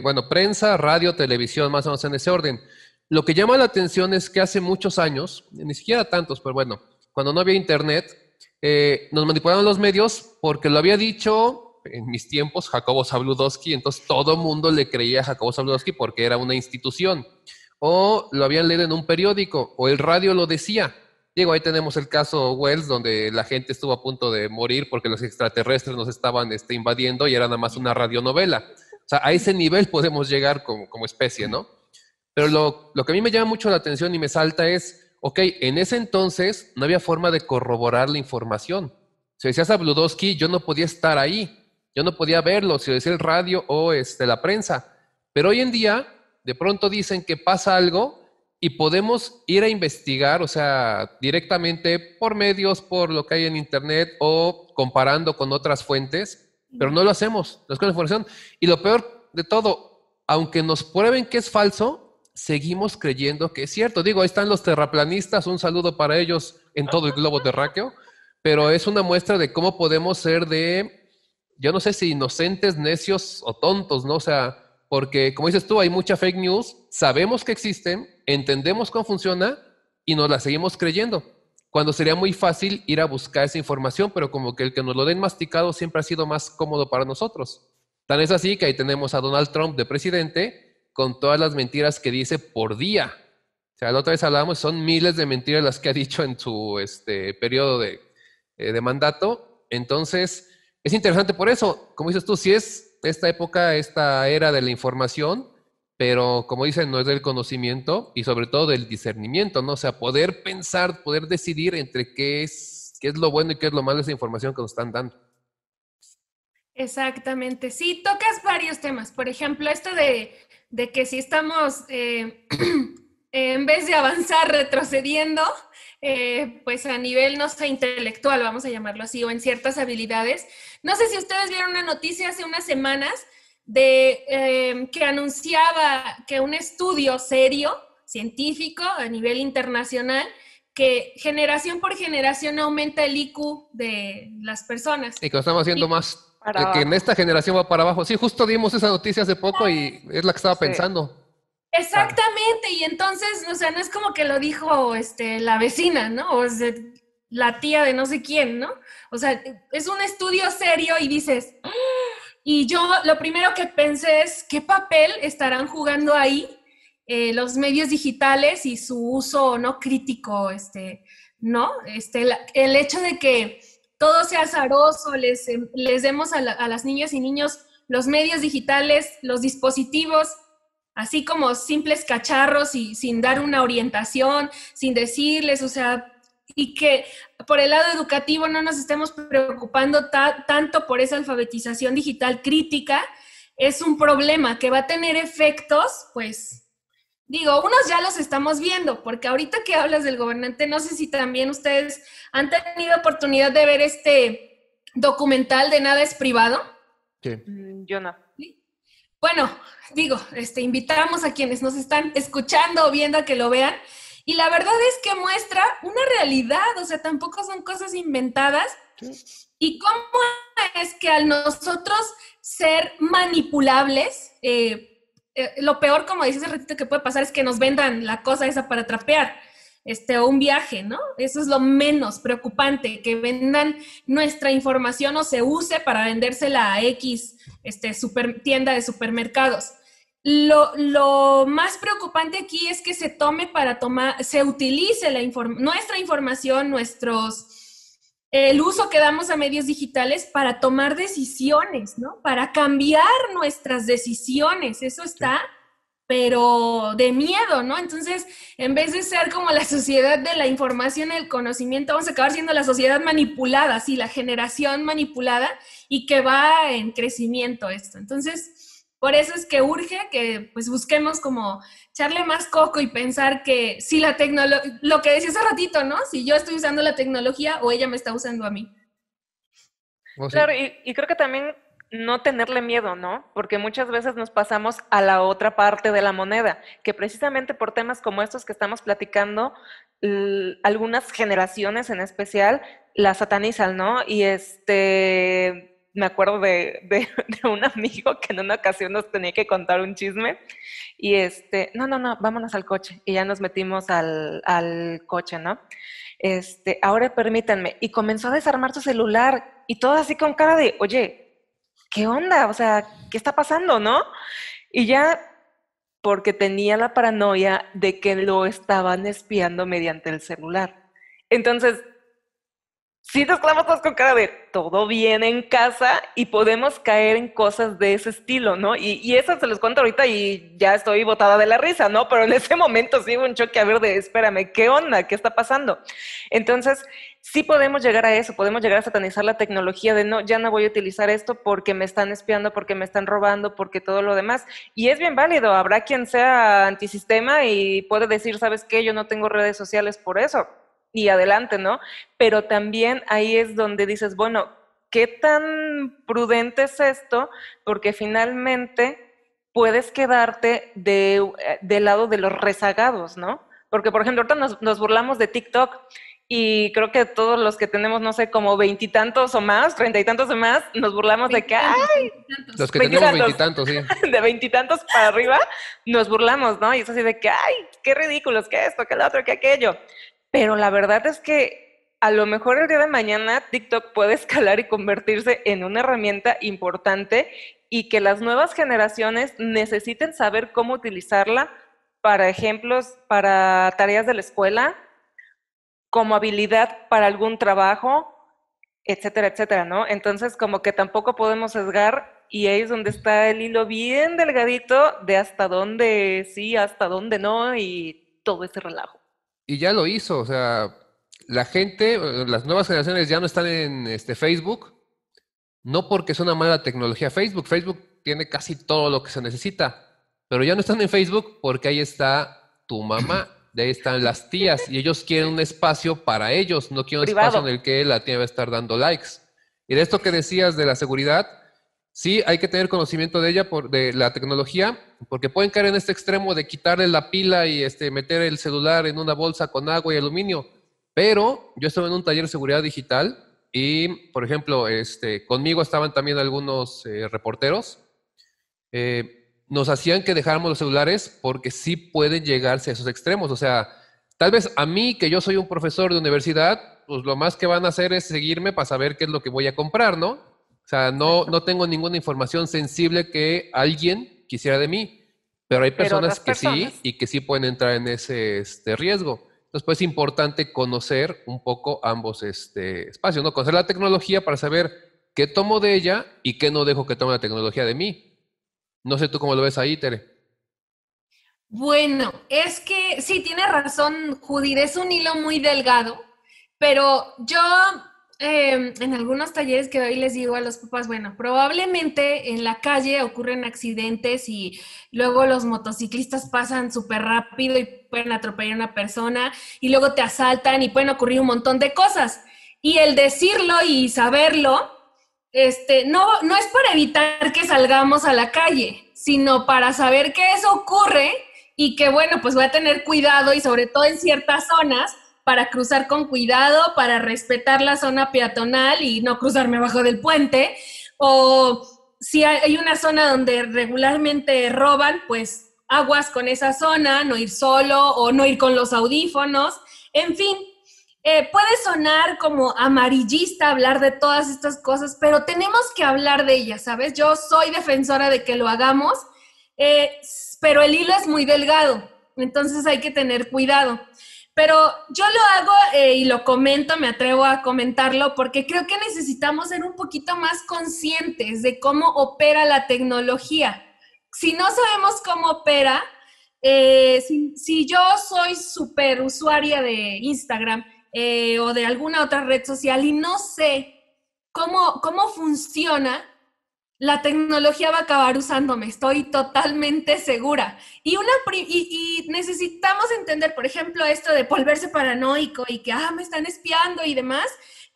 bueno, prensa, radio, televisión, más o menos en ese orden. Lo que llama la atención es que hace muchos años, ni siquiera tantos, pero bueno, cuando no había internet, nos manipulaban los medios porque lo había dicho en mis tiempos Jacobo Zabludovsky, entonces todo mundo le creía a Jacobo Zabludovsky porque era una institución. O lo habían leído en un periódico, o el radio lo decía. Digo, ahí tenemos el caso Wells, donde la gente estuvo a punto de morir porque los extraterrestres nos estaban invadiendo y era nada más una radionovela. O sea, a ese nivel podemos llegar como especie, ¿no? Pero lo que a mí me llama mucho la atención y me salta es, ok, en ese entonces no había forma de corroborar la información. Si decías a Bludowski, yo no podía estar ahí, yo no podía verlo, si decía el radio o la prensa. Pero hoy en día, de pronto dicen que pasa algo y podemos ir a investigar, o sea, directamente por medios, por lo que hay en internet o comparando con otras fuentes, pero no lo hacemos, no es con información. Y lo peor de todo, aunque nos prueben que es falso, seguimos creyendo que es cierto. Digo, ahí están los terraplanistas, un saludo para ellos en todo el globo terráqueo, pero es una muestra de cómo podemos ser yo no sé si inocentes, necios o tontos, ¿no? O sea, porque, como dices tú, hay mucha fake news, sabemos que existen, entendemos cómo funciona y nos la seguimos creyendo. Cuando sería muy fácil ir a buscar esa información, pero como que el que nos lo den masticado siempre ha sido más cómodo para nosotros. Tan es así que ahí tenemos a Donald Trump de presidente con todas las mentiras que dice por día. O sea, la otra vez hablábamos, son miles de mentiras las que ha dicho en su periodo de mandato. Entonces, es interesante por eso. Como dices tú, si es esta época, esta era de la información, pero como dicen, no es del conocimiento y sobre todo del discernimiento, ¿no? O sea, poder pensar, poder decidir entre qué es lo bueno y qué es lo malo de esa información que nos están dando. Exactamente, sí, tocas varios temas. Por ejemplo, esto de que si estamos, en vez de avanzar, retrocediendo, pues a nivel, no sé, intelectual, vamos a llamarlo así, o en ciertas habilidades. No sé si ustedes vieron una noticia hace unas semanas que anunciaba que un estudio serio, científico, a nivel internacional, que generación por generación aumenta el IQ de las personas. Y que lo estamos haciendo más, que en esta generación va para abajo. Sí, justo dimos esa noticia hace poco y es la que estaba pensando. Exactamente, y entonces, o sea, no es como que lo dijo la vecina, ¿no? O sea, la tía de no sé quién, ¿no? O sea, es un estudio serio y dices, ¡ah! Y yo lo primero que pensé es, ¿qué papel estarán jugando ahí los medios digitales y su uso no crítico, ¿no? El hecho de que todo sea azaroso, les demos a las niñas y niños los medios digitales, los dispositivos, así como simples cacharros y sin dar una orientación, sin decirles, o sea, y que por el lado educativo no nos estemos preocupando tanto por esa alfabetización digital crítica, es un problema que va a tener efectos, pues, digo, unos ya los estamos viendo, porque ahorita que hablas del gobernante, no sé si también ustedes han tenido oportunidad de ver este documental de Nada es Privado. Sí. Yo no. Bueno, digo, invitamos a quienes nos están escuchando o viendo a que lo vean. Y la verdad es que muestra una realidad, o sea, tampoco son cosas inventadas. Y cómo es que al nosotros ser manipulables, lo peor, como dices hace ratito, que puede pasar es que nos vendan la cosa esa para trapear, o un viaje, ¿no? Eso es lo menos preocupante, que vendan nuestra información o se use para vendérsela a X tienda de supermercados. Lo más preocupante aquí es que se utilice nuestra información, el uso que damos a medios digitales para tomar decisiones, ¿no? Para cambiar nuestras decisiones. Eso está, pero de miedo, ¿no? Entonces, en vez de ser como la sociedad de la información y el conocimiento, vamos a acabar siendo la sociedad manipulada, sí, la generación manipulada y que va en crecimiento esto. Entonces, por eso es que urge que pues busquemos como echarle más coco y pensar que si la tecnología, lo que decía hace ratito, ¿no? Si yo estoy usando la tecnología o ella me está usando a mí. Claro, y creo que también no tenerle miedo, ¿no? Porque muchas veces nos pasamos a la otra parte de la moneda, que precisamente por temas como estos que estamos platicando, algunas generaciones en especial la satanizan, ¿no? Y me acuerdo de un amigo que en una ocasión nos tenía que contar un chisme y no, vámonos al coche. Y ya nos metimos al coche, ¿no? Ahora permítanme. Y comenzó a desarmar su celular y todo así con cara de, oye, ¿qué onda? O sea, ¿qué está pasando, no? Y ya, porque tenía la paranoia de que lo estaban espiando mediante el celular. Entonces, sí nos clavamos todos con cara de todo bien en casa y podemos caer en cosas de ese estilo, ¿no? Y eso se los cuento ahorita y ya estoy botada de la risa, ¿no? Pero en ese momento sí hubo un choque a ver de, espérame, ¿qué onda? ¿Qué está pasando? Entonces, sí podemos llegar a eso, podemos llegar a satanizar la tecnología de no, ya no voy a utilizar esto porque me están espiando, porque me están robando, porque todo lo demás. Y es bien válido, habrá quien sea antisistema y puede decir, ¿sabes qué? Yo no tengo redes sociales por eso. Y adelante, ¿no? Pero también ahí es donde dices, bueno, ¿qué tan prudente es esto? Porque finalmente puedes quedarte del lado de los rezagados, ¿no? Porque, por ejemplo, ahorita nos burlamos de TikTok y creo que todos los que tenemos, no sé, como 20 y tantos o más, 30 y tantos o más, nos burlamos de que, ¡ay! Los que tenemos 20 y tantos, sí. De 20 y tantos para arriba, nos burlamos, ¿no? Y es así de que, ¡ay! ¡Qué ridículos! ¿Qué esto? ¿Qué lo otro? ¿Qué aquello? Pero la verdad es que a lo mejor el día de mañana TikTok puede escalar y convertirse en una herramienta importante y que las nuevas generaciones necesiten saber cómo utilizarla para ejemplos, para tareas de la escuela, como habilidad para algún trabajo, etcétera, etcétera, ¿no? Entonces, como que tampoco podemos sesgar y ahí es donde está el hilo bien delgadito de hasta dónde sí, hasta dónde no y todo ese relajo. Y ya lo hizo, o sea, la gente, las nuevas generaciones ya no están en Facebook, no porque es una mala tecnología Facebook, Facebook tiene casi todo lo que se necesita, pero ya no están en Facebook porque ahí está tu mamá, de ahí están las tías, y ellos quieren un espacio para ellos, no quieren un Privado. espacio en el que la tía va a estar dando likes. Y de esto que decías de la seguridad, sí, hay que tener conocimiento de ella, de la tecnología, porque pueden caer en este extremo de quitarle la pila y meter el celular en una bolsa con agua y aluminio. Pero yo estuve en un taller de seguridad digital y, por ejemplo, conmigo estaban también algunos reporteros. Nos hacían que dejáramos los celulares porque sí pueden llegarse a esos extremos. O sea, tal vez a mí, que yo soy un profesor de universidad, pues lo más que van a hacer es seguirme para saber qué es lo que voy a comprar, ¿no? O sea, no tengo ninguna información sensible que alguien quisiera de mí, pero hay personas que sí y que sí pueden entrar en ese riesgo. Entonces, pues es importante conocer un poco ambos espacios, ¿no? Conocer la tecnología para saber qué tomo de ella y qué no dejo que tome la tecnología de mí. No sé tú cómo lo ves ahí, Tere. Bueno, es que sí, tiene razón, Judith, es un hilo muy delgado, pero yo en algunos talleres que doy les digo a los papás, bueno, probablemente en la calle ocurren accidentes y luego los motociclistas pasan súper rápido y pueden atropellar a una persona y luego te asaltan y pueden ocurrir un montón de cosas. Y el decirlo y saberlo, no es para evitar que salgamos a la calle, sino para saber que eso ocurre y que, bueno, pues voy a tener cuidado y sobre todo en ciertas zonas para cruzar con cuidado, para respetar la zona peatonal y no cruzarme abajo del puente. O si hay una zona donde regularmente roban, pues aguas con esa zona, no ir solo o no ir con los audífonos. En fin, puede sonar como amarillista hablar de todas estas cosas, pero tenemos que hablar de ellas, ¿sabes? Yo soy defensora de que lo hagamos, pero el hilo es muy delgado, entonces hay que tener cuidado. Pero yo lo hago y lo comento, me atrevo a comentarlo, porque creo que necesitamos ser un poquito más conscientes de cómo opera la tecnología. Si no sabemos cómo opera, si yo soy súper usuaria de Instagram o de alguna otra red social y no sé cómo funciona, la tecnología va a acabar usándome, estoy totalmente segura. Y necesitamos entender, por ejemplo, esto de volverse paranoico y que, me están espiando y demás.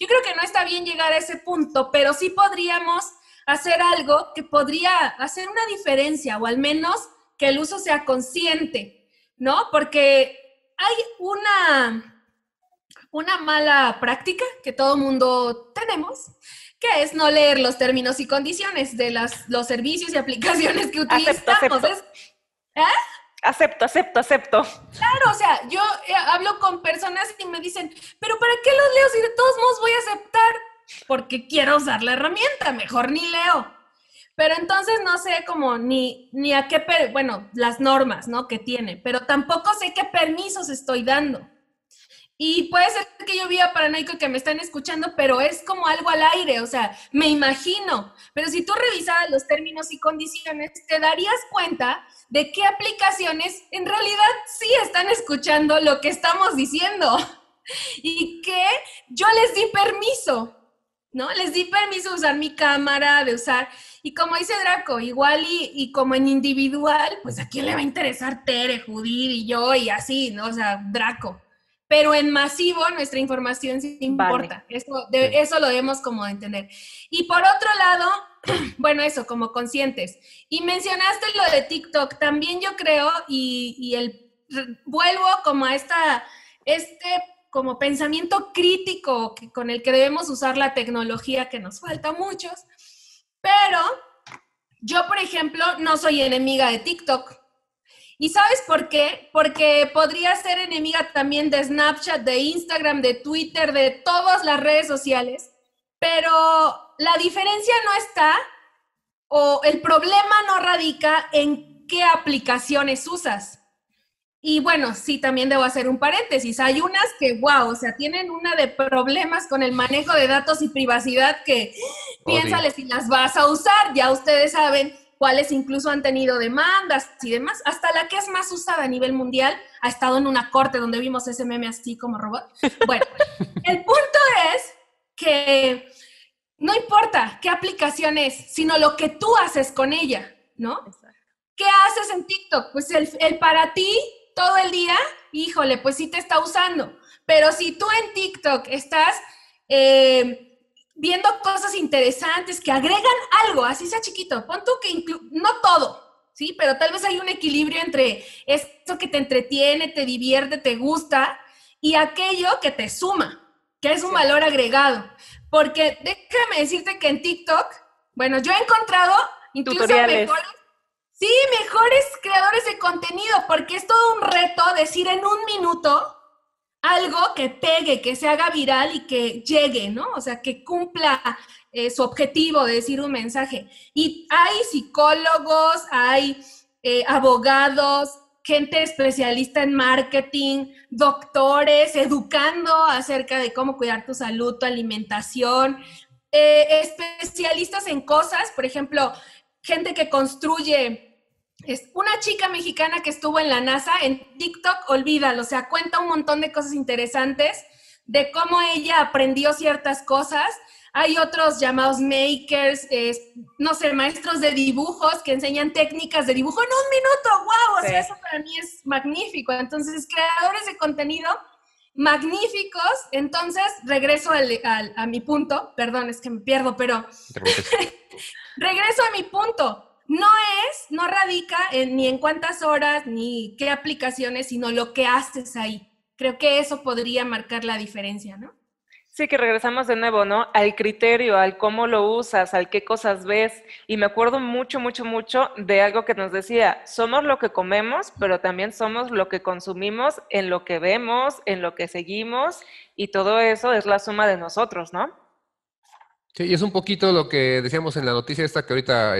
Yo creo que no está bien llegar a ese punto, pero sí podríamos hacer algo que podría hacer una diferencia, o al menos que el uso sea consciente, ¿no? Porque hay una mala práctica que todo mundo tenemos, que es no leer los términos y condiciones de los servicios y aplicaciones que utilizamos. Acepto. Claro, o sea, yo hablo con personas y me dicen, pero ¿para qué los leo si de todos modos voy a aceptar? Porque quiero usar la herramienta, mejor ni leo. Pero entonces no sé cómo ni a qué, bueno, las normas, ¿no? Que tiene, pero tampoco sé qué permisos estoy dando. Y puede ser que yo viva paranoico y que me están escuchando, pero es como algo al aire, o sea, me imagino. Pero si tú revisaras los términos y condiciones, te darías cuenta de qué aplicaciones en realidad sí están escuchando lo que estamos diciendo. Y que yo les di permiso, ¿no? Les di permiso de usar mi cámara, de usar... Y como dice Draco, igual y como en individual, pues ¿a quién le va a interesar Tere, Judith y yo y así, ¿no? O sea, Draco. Pero en masivo nuestra información sí importa. Vale. Eso lo debemos como entender. Y por otro lado, bueno, eso, como conscientes. Y mencionaste lo de TikTok, también yo creo, vuelvo como a como pensamiento crítico con el que debemos usar la tecnología, que nos falta a muchos. Pero yo, por ejemplo, no soy enemiga de TikTok. ¿Y sabes por qué? Porque podría ser enemiga también de Snapchat, de Instagram, de Twitter, de todas las redes sociales, pero la diferencia no está, o el problema no radica en qué aplicaciones usas. Y bueno, sí, también debo hacer un paréntesis. Hay unas que, wow, o sea, tienen una de problemas con el manejo de datos y privacidad que piénsale si las vas a usar. Ya ustedes saben cuáles incluso han tenido demandas y demás. Hasta la que es más usada a nivel mundial ha estado en una corte donde vimos ese meme así como robot. Bueno, el punto es que no importa qué aplicación es, sino lo que tú haces con ella, ¿no? Exacto. ¿Qué haces en TikTok? Pues el para ti todo el día, híjole, pues sí te está usando. Pero si tú en TikTok estás viendo cosas interesantes que agregan algo, así sea chiquito, pon tú que no todo, ¿sí? Pero tal vez hay un equilibrio entre esto que te entretiene, te divierte, te gusta, y aquello que te suma, que es un valor agregado. Porque déjame decirte que en TikTok, bueno, yo he encontrado incluso mejores creadores de contenido, porque es todo un reto decir en un minuto algo que pegue, que se haga viral y que llegue, ¿no? O sea, que cumpla su objetivo de decir un mensaje. Y hay psicólogos, hay abogados, gente especialista en marketing, doctores, educando acerca de cómo cuidar tu salud, tu alimentación, especialistas en cosas, por ejemplo, gente que construye. Es una chica mexicana que estuvo en la NASA, en TikTok, olvídalo, o sea, cuenta un montón de cosas interesantes de cómo ella aprendió ciertas cosas. Hay otros llamados makers, no sé, maestros de dibujos que enseñan técnicas de dibujo en un minuto. ¡Wow! O sea, eso para mí es magnífico. Entonces, creadores de contenido magníficos. Entonces, regreso a mi punto. Perdón, es que me pierdo, pero regreso a mi punto. No radica ni en cuántas horas, ni qué aplicaciones, sino lo que haces ahí. Creo que eso podría marcar la diferencia, ¿no? Sí, que regresamos de nuevo, ¿no? Al criterio, al cómo lo usas, al qué cosas ves. Y me acuerdo mucho, mucho, mucho de algo que nos decía, somos lo que comemos, pero también somos lo que consumimos en lo que vemos, en lo que seguimos, y todo eso es la suma de nosotros, ¿no? Sí, y es un poquito lo que decíamos en la noticia esta que ahorita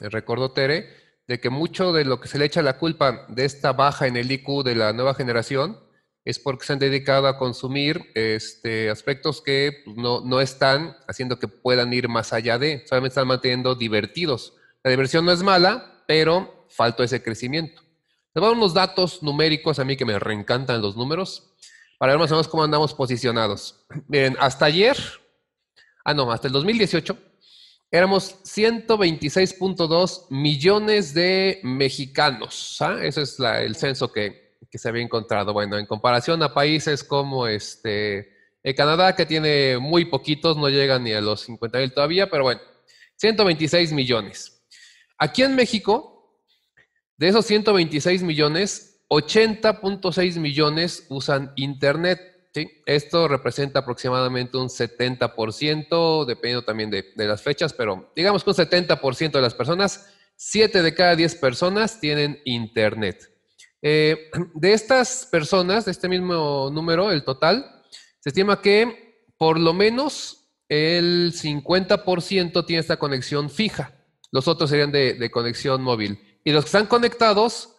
recordó Tere, de que mucho de lo que se le echa la culpa de esta baja en el IQ de la nueva generación es porque se han dedicado a consumir aspectos que pues, no están haciendo que puedan ir más allá de, solamente están manteniendo divertidos. La diversión no es mala, pero falta ese crecimiento. Les voy a dar unos datos numéricos, a mí que me reencantan los números, para ver más o menos cómo andamos posicionados. Miren, hasta el 2018, éramos 126.2 millones de mexicanos. Ese es el censo que se había encontrado. Bueno, en comparación a países como Canadá, que tiene muy poquitos, no llegan ni a los 50,000 todavía, pero bueno, 126 millones. Aquí en México, de esos 126 millones, 80.6 millones usan Internet. ¿Sí? Esto representa aproximadamente un 70%, dependiendo también de las fechas, pero digamos que un 70% de las personas, 7 de cada 10 personas tienen Internet. De estas personas, de este mismo número, el total, se estima que por lo menos el 50% tiene esta conexión fija. Los otros serían de conexión móvil. Y los que están conectados,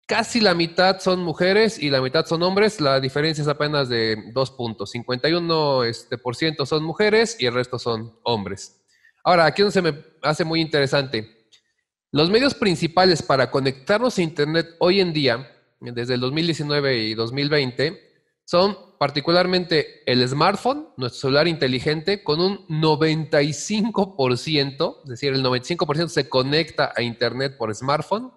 casi la mitad son mujeres y la mitad son hombres. La diferencia es apenas de 2 puntos. 51% son mujeres y el resto son hombres. Ahora, aquí es donde se me hace muy interesante. Los medios principales para conectarnos a Internet hoy en día, desde el 2019 y 2020, son particularmente el smartphone, nuestro celular inteligente, con un 95%, es decir, el 95% se conecta a Internet por smartphone,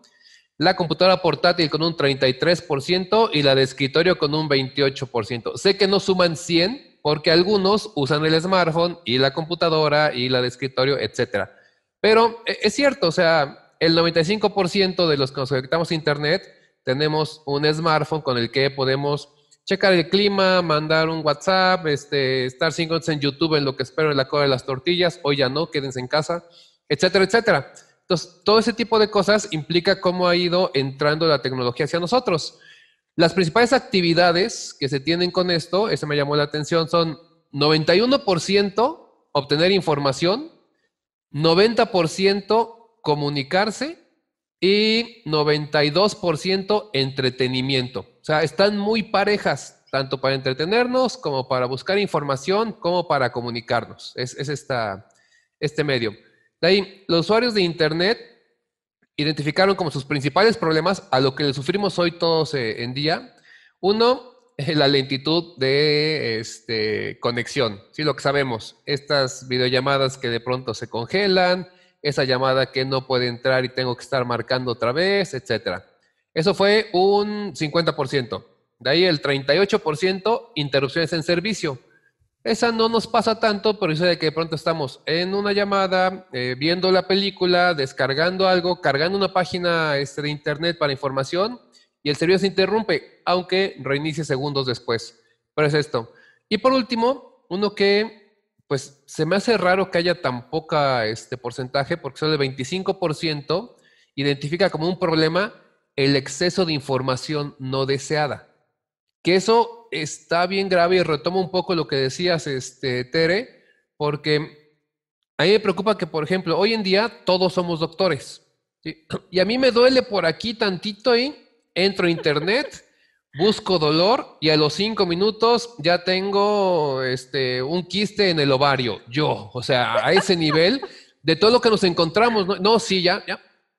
la computadora portátil con un 33% y la de escritorio con un 28%. Sé que no suman 100 porque algunos usan el smartphone y la computadora y la de escritorio, etcétera. Pero es cierto, o sea, el 95% de los que nos conectamos a Internet tenemos un smartphone con el que podemos checar el clima, mandar un WhatsApp, estar 5 minutos en YouTube en lo que espero en la cola de las tortillas, hoy ya no, quédense en casa, etcétera, etcétera. Entonces, todo ese tipo de cosas implica cómo ha ido entrando la tecnología hacia nosotros. Las principales actividades que se tienen con esto, eso me llamó la atención, son 91% obtener información, 90% comunicarse y 92% entretenimiento. O sea, están muy parejas, tanto para entretenernos como para buscar información, como para comunicarnos. Es este medio. De ahí, los usuarios de Internet identificaron como sus principales problemas a lo que le sufrimos hoy todos en día. Uno, la lentitud de conexión. Sí, lo que sabemos, estas videollamadas que de pronto se congelan, esa llamada que no puede entrar y tengo que estar marcando otra vez, etcétera. Eso fue un 50%. De ahí el 38% interrupciones en servicio. Esa no nos pasa tanto, pero eso de que de pronto estamos en una llamada, viendo la película, descargando algo, cargando una página de internet para información y el servicio se interrumpe, aunque reinicie segundos después. Pero es esto. Y por último, uno que pues se me hace raro que haya tan poca porcentaje, porque solo el 25% identifica como un problema el exceso de información no deseada. Que eso está bien grave y retomo un poco lo que decías, Tere, porque a mí me preocupa que, por ejemplo, hoy en día todos somos doctores, ¿sí? Y a mí me duele por aquí tantito y entro a Internet, busco dolor y a los 5 minutos ya tengo un quiste en el ovario. Yo, o sea, a ese nivel de todo lo que nos encontramos. No, no, sí, ya,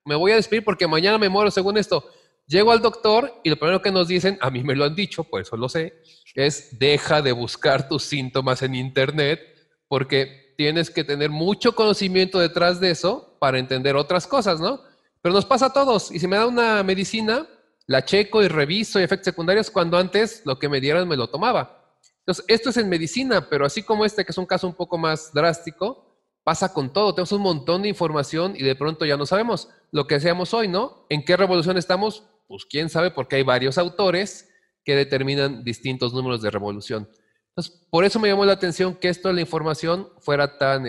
me voy a despedir porque mañana me muero según esto. Llego al doctor y lo primero que nos dicen, a mí me lo han dicho, por eso lo sé, es deja de buscar tus síntomas en internet porque tienes que tener mucho conocimiento detrás de eso para entender otras cosas, ¿no? Pero nos pasa a todos. Y si me da una medicina, la checo y reviso y efectos secundarios cuando antes lo que me dieran me lo tomaba. Entonces, esto es en medicina, pero así como este, que es un caso un poco más drástico, pasa con todo. Tenemos un montón de información y de pronto ya no sabemos lo que hacíamos hoy, ¿no? ¿En qué revolución estamos? Pues quién sabe, porque hay varios autores que determinan distintos números de revolución. Entonces, por eso me llamó la atención que esto de la información fuera tan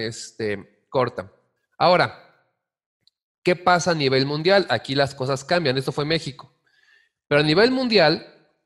corta. Ahora, ¿qué pasa a nivel mundial? Aquí las cosas cambian. Esto fue México. Pero a nivel mundial,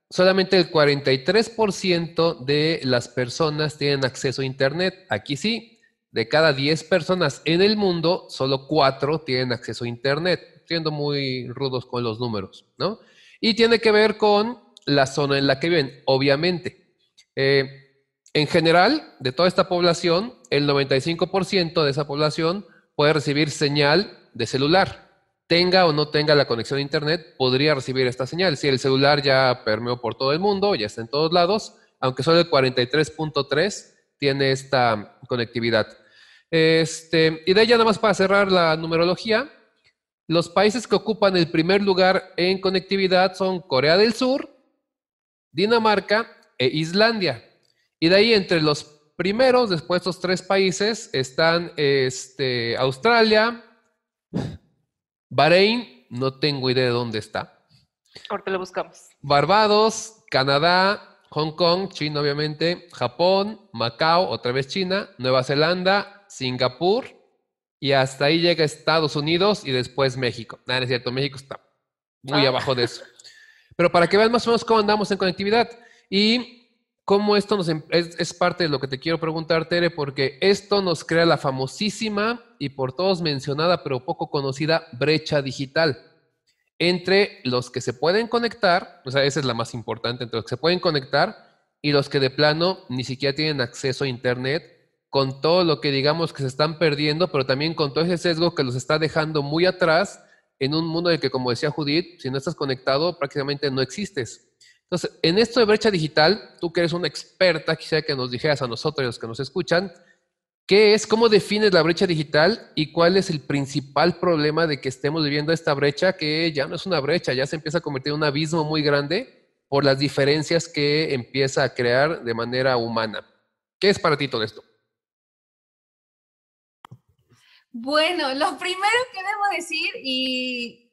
solamente el 43% de las personas tienen acceso a Internet. Aquí sí, de cada 10 personas en el mundo, solo 4 tienen acceso a Internet, siendo muy rudos con los números, ¿no? Y tiene que ver con la zona en la que viven, obviamente. En general, de toda esta población, el 95% de esa población puede recibir señal de celular. Tenga o no tenga la conexión a Internet, podría recibir esta señal. Si el celular ya permeó por todo el mundo, ya está en todos lados, aunque solo el 43.3 tiene esta conectividad. Y de ahí ya nada más para cerrar la numerología, los países que ocupan el primer lugar en conectividad son Corea del Sur, Dinamarca e Islandia. Y de ahí entre los primeros, después de estos 3 países, están Australia, Bahrein, no tengo idea de dónde está. Ahorita lo buscamos. Barbados, Canadá, Hong Kong, China obviamente, Japón, Macao, otra vez China, Nueva Zelanda, Singapur y hasta ahí llega Estados Unidos y después México. Nada, no es cierto, México está muy abajo de eso. Pero para que vean más o menos cómo andamos en conectividad y cómo esto es parte de lo que te quiero preguntar, Tere, porque esto nos crea la famosísima y por todos mencionada pero poco conocida brecha digital entre los que se pueden conectar, o sea, esa es la más importante, entre los que se pueden conectar y los que de plano ni siquiera tienen acceso a Internet, con todo lo que digamos que se están perdiendo, pero también con todo ese sesgo que los está dejando muy atrás en un mundo en el que, como decía Judith, si no estás conectado, prácticamente no existes. Entonces, en esto de brecha digital, tú que eres una experta, quisiera que nos dijeras a nosotros y a los que nos escuchan, ¿qué es? ¿Cómo defines la brecha digital? ¿Y cuál es el principal problema de que estemos viviendo esta brecha que ya no es una brecha, ya se empieza a convertir en un abismo muy grande por las diferencias que empieza a crear de manera humana? ¿Qué es para ti todo esto? Bueno, lo primero que debo decir, y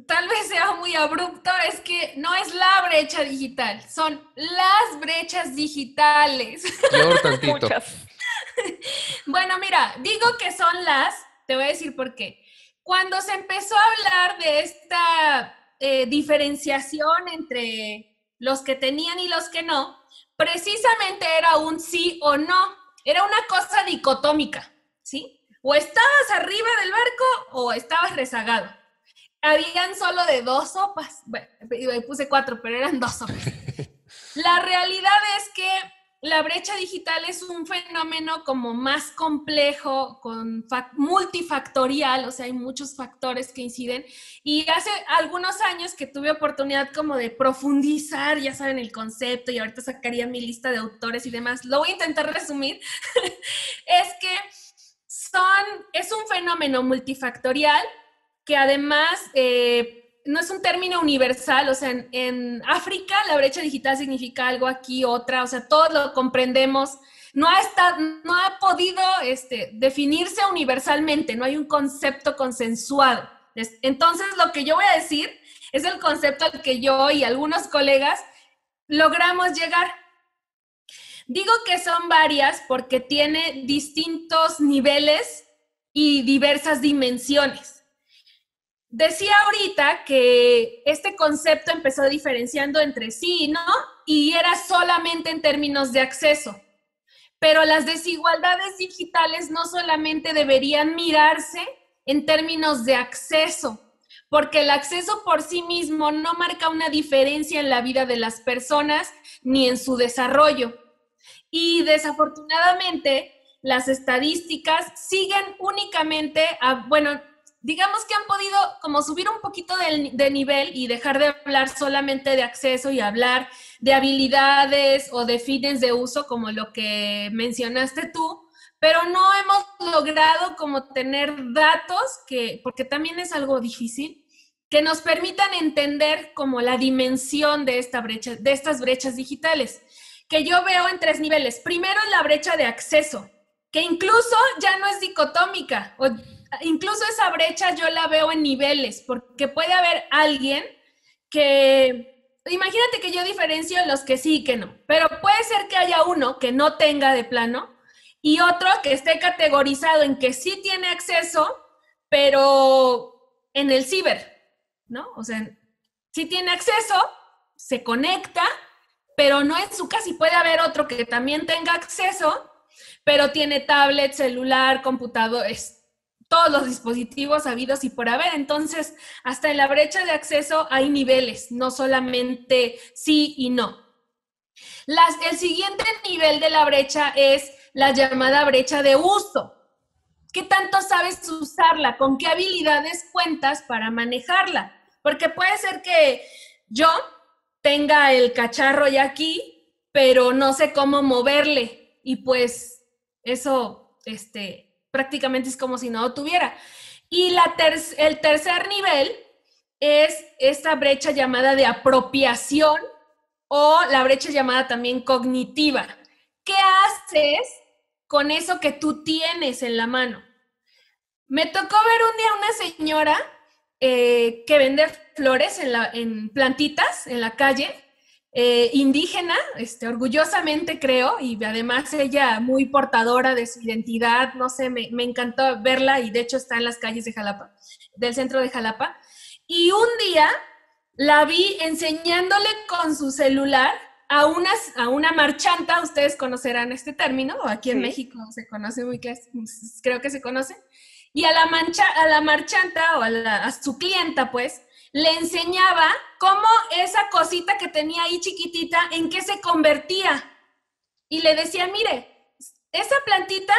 tal vez sea muy abrupto, es que no es la brecha digital, son las brechas digitales. Peor tantito. Muchas. Bueno, mira, digo que son te voy a decir por qué. Cuando se empezó a hablar de esta diferenciación entre los que tenían y los que no, precisamente era un sí o no, era una cosa dicotómica, ¿sí? O estabas arriba del barco o estabas rezagado. Habían solo de 2 sopas. Bueno, puse 4, pero eran 2 sopas. La realidad es que la brecha digital es un fenómeno como más complejo, multifactorial, o sea, hay muchos factores que inciden. Y hace algunos años que tuve oportunidad como de profundizar, ya saben, el concepto, y ahorita sacaría mi lista de autores y demás. Lo voy a intentar resumir. Es que es un fenómeno multifactorial que además no es un término universal, o sea, en África la brecha digital significa algo, aquí otra, o sea, todos lo comprendemos, no ha podido definirse universalmente, no hay un concepto consensuado. Entonces, lo que yo voy a decir es el concepto al que yo y algunos colegas logramos llegar. Digo que son varias porque tiene distintos niveles y diversas dimensiones. Decía ahorita que este concepto empezó diferenciando entre sí y no, y era solamente en términos de acceso. Pero las desigualdades digitales no solamente deberían mirarse en términos de acceso, porque el acceso por sí mismo no marca una diferencia en la vida de las personas ni en su desarrollo. Y desafortunadamente, las estadísticas siguen únicamente bueno, digamos que han podido como subir un poquito de nivel y dejar de hablar solamente de acceso y hablar de habilidades o de fines de uso, como lo que mencionaste tú, pero no hemos logrado como tener datos, porque también es algo difícil, que nos permitan entender como la dimensión de esta brecha, de estas brechas digitales, que yo veo en 3 niveles. Primero es la brecha de acceso, que incluso ya no es dicotómica, o incluso esa brecha yo la veo en niveles, porque puede haber alguien que, imagínate que yo diferencio los que sí y que no, pero puede ser que haya uno que no tenga de plano y otro que esté categorizado en que sí tiene acceso, pero en el ciber, ¿no? O sea, sí tiene acceso, se conecta, pero no en su casa, y puede haber otro que también tenga acceso, pero tiene tablet, celular, computador, todos los dispositivos habidos y por haber. Entonces, hasta en la brecha de acceso hay niveles, no solamente sí y no. El siguiente nivel de la brecha es la llamada brecha de uso. ¿Qué tanto sabes usarla? ¿Con qué habilidades cuentas para manejarla? Porque puede ser que yo tenga el cacharro ya aquí, pero no sé cómo moverle, y pues eso prácticamente es como si no lo tuviera. Y el tercer nivel es esta brecha llamada de apropiación, o la brecha llamada también cognitiva. ¿Qué haces con eso que tú tienes en la mano? Me tocó ver un día una señora que vende flores en plantitas en la calle, indígena, orgullosamente creo, y además ella muy portadora de su identidad. No sé, me encantó verla, y de hecho está en las calles de Jalapa, del centro de Jalapa. Y un día la vi enseñándole con su celular a una marchanta. Ustedes conocerán este término, o aquí en México se conoce creo que se conoce. Y a la marchanta, o a su clienta, pues, le enseñaba cómo esa cosita que tenía ahí chiquitita, en qué se convertía. Y le decía, mire, esa plantita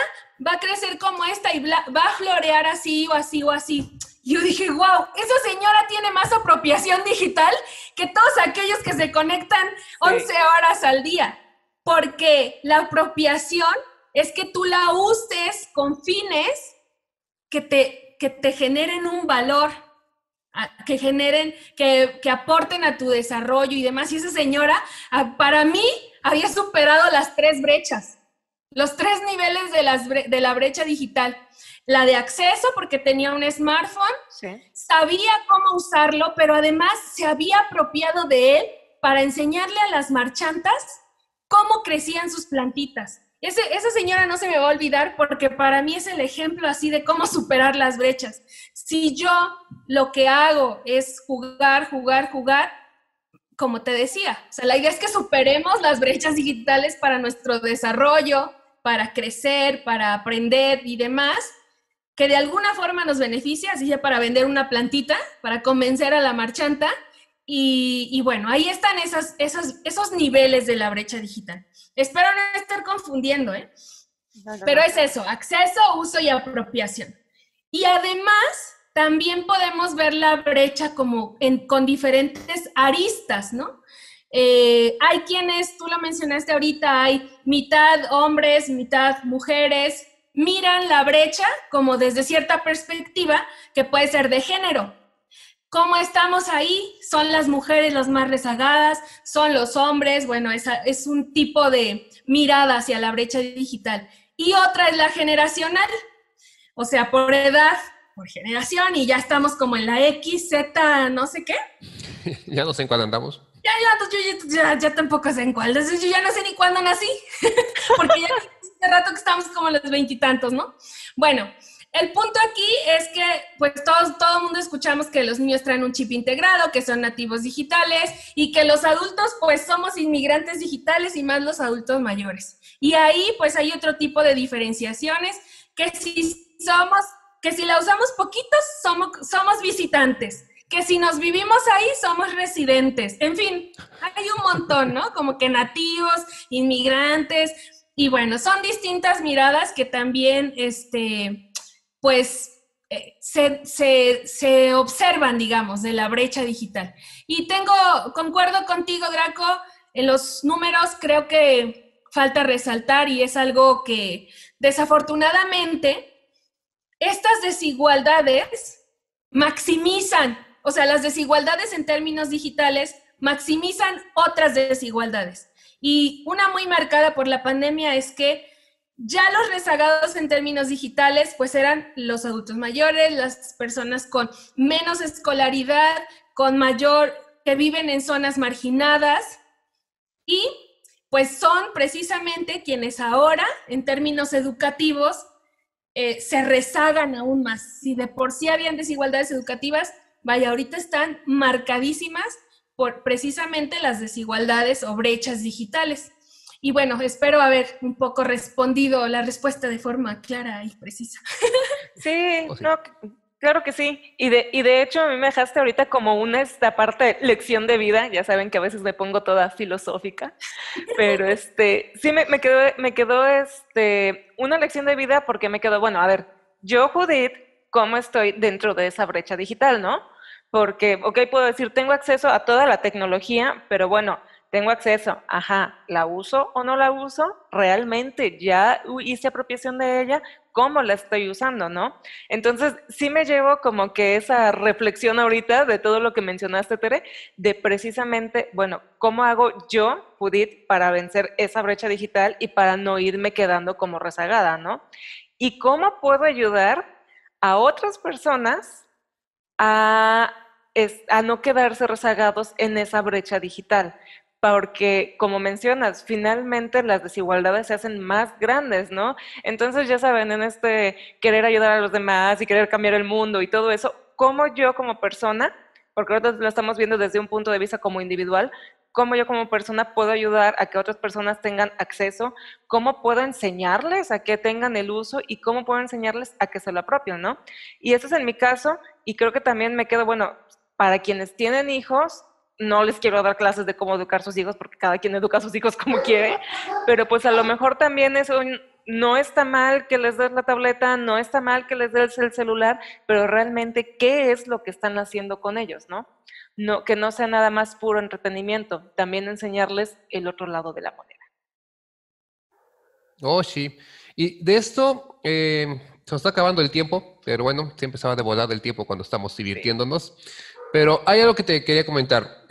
va a crecer como esta y va a florear así o así o así. Y yo dije, wow, esa señora tiene más apropiación digital que todos aquellos que se conectan 11 horas al día. Porque la apropiación es que tú la uses con fines que te generen un valor, que generen, que aporten a tu desarrollo y demás. Y esa señora, para mí, había superado las 3 brechas, los 3 niveles de la brecha digital. La de acceso, porque tenía un smartphone, sabía cómo usarlo, pero además se había apropiado de él para enseñarle a las marchantas cómo crecían sus plantitas. Esa señora no se me va a olvidar, porque para mí es el ejemplo así de cómo superar las brechas. Si yo lo que hago es jugar, como te decía, o sea, la idea es que superemos las brechas digitales para nuestro desarrollo, para crecer, para aprender y demás, que de alguna forma nos beneficia, así ya para vender una plantita, para convencer a la marchanta. Y bueno, ahí están esos niveles de la brecha digital. Espero no estar confundiendo, pero es eso: acceso, uso y apropiación. Y además, también podemos ver la brecha como con diferentes aristas, ¿no? Hay quienes, tú lo mencionaste ahorita, hay mitad hombres, mitad mujeres, miran la brecha como desde cierta perspectiva que puede ser de género. ¿Cómo estamos ahí? ¿Son las mujeres las más rezagadas? ¿Son los hombres? Bueno, esa es un tipo de mirada hacia la brecha digital. Y otra es la generacional, o sea, por edad, por generación, y ya estamos como en la X, Z, no sé qué. Ya no sé en cuál andamos. Ya tampoco sé en cuál. Entonces yo ya no sé ni cuándo nací, porque ya hace rato que estamos como en los 20 y tantos, ¿no? Bueno, el punto aquí es que pues todo el mundo escuchamos que los niños traen un chip integrado, que son nativos digitales, y que los adultos pues somos inmigrantes digitales, y más los adultos mayores. Y ahí pues hay otro tipo de diferenciaciones, que si la usamos poquitos, somos visitantes, que si nos vivimos ahí somos residentes. En fin, hay un montón, ¿no? Como que nativos, inmigrantes, y bueno, son distintas miradas que también, pues, se observan, digamos, de la brecha digital. Y concuerdo contigo, Draco, en los números creo que falta resaltar y es algo que desafortunadamente estas desigualdades maximizan, o sea, las desigualdades en términos digitales maximizan otras desigualdades. Y una muy marcada por la pandemia es que ya los rezagados en términos digitales pues eran los adultos mayores, las personas con menos escolaridad, que viven en zonas marginadas y pues son precisamente quienes ahora en términos educativos se rezagan aún más. Si de por sí habían desigualdades educativas, vaya, ahorita están marcadísimas por precisamente las desigualdades o brechas digitales. Y bueno, espero haber un poco respondido la respuesta de forma clara y precisa. Sí, no, claro que sí. Y de hecho, a mí me dejaste ahorita como esta parte lección de vida. Ya saben que a veces me pongo toda filosófica, pero sí me quedó una lección de vida porque me quedó, bueno, a ver, yo, Judith, ¿cómo estoy dentro de esa brecha digital, no? Porque, ok, puedo decir, tengo acceso a toda la tecnología, pero bueno, tengo acceso, ajá, ¿la uso o no la uso? ¿Realmente ya hice apropiación de ella? ¿Cómo la estoy usando, no? Entonces, sí me llevo como que esa reflexión ahorita de todo lo que mencionaste, Tere, de precisamente, bueno, ¿cómo hago yo, Judith, para vencer esa brecha digital y para no irme quedando como rezagada, no? ¿Y cómo puedo ayudar a otras personas a no quedarse rezagados en esa brecha digital? Porque, como mencionas, finalmente las desigualdades se hacen más grandes, ¿no? Entonces, ya saben, en querer ayudar a los demás y querer cambiar el mundo y todo eso, ¿cómo yo como persona, porque ahora lo estamos viendo desde un punto de vista como individual, cómo yo como persona puedo ayudar a que otras personas tengan acceso, cómo puedo enseñarles a que tengan el uso y cómo puedo enseñarles a que se lo apropien, ¿no? Y eso es en mi caso, y creo que también me quedo, bueno, para quienes tienen hijos, no les quiero dar clases de cómo educar a sus hijos porque cada quien educa a sus hijos como quiere, pero pues a lo mejor también eso no está mal que les des la tableta, no está mal que les des el celular, pero realmente qué es lo que están haciendo con ellos, ¿no? No, que no sea nada más puro entretenimiento, también enseñarles el otro lado de la moneda. Oh, sí. Y de esto, se nos está acabando el tiempo, pero bueno, siempre se va de volada el tiempo cuando estamos divirtiéndonos. Pero hay algo que te quería comentar.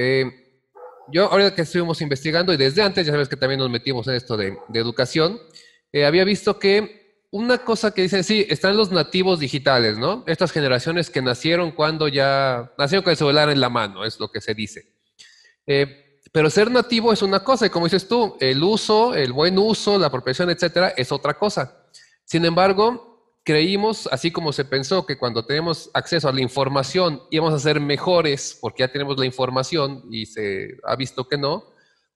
Yo, ahorita que estuvimos investigando, y desde antes, ya sabes que también nos metimos en esto de educación, había visto que una cosa que dicen, sí, están los nativos digitales, ¿no? Estas generaciones que nacieron cuando ya nacieron con el celular en la mano, es lo que se dice. Pero ser nativo es una cosa, y como dices tú, el uso, el buen uso, la apropiación, etcétera, es otra cosa. Sin embargo, creímos, así como se pensó que cuando tenemos acceso a la información íbamos a ser mejores porque ya tenemos la información y se ha visto que no,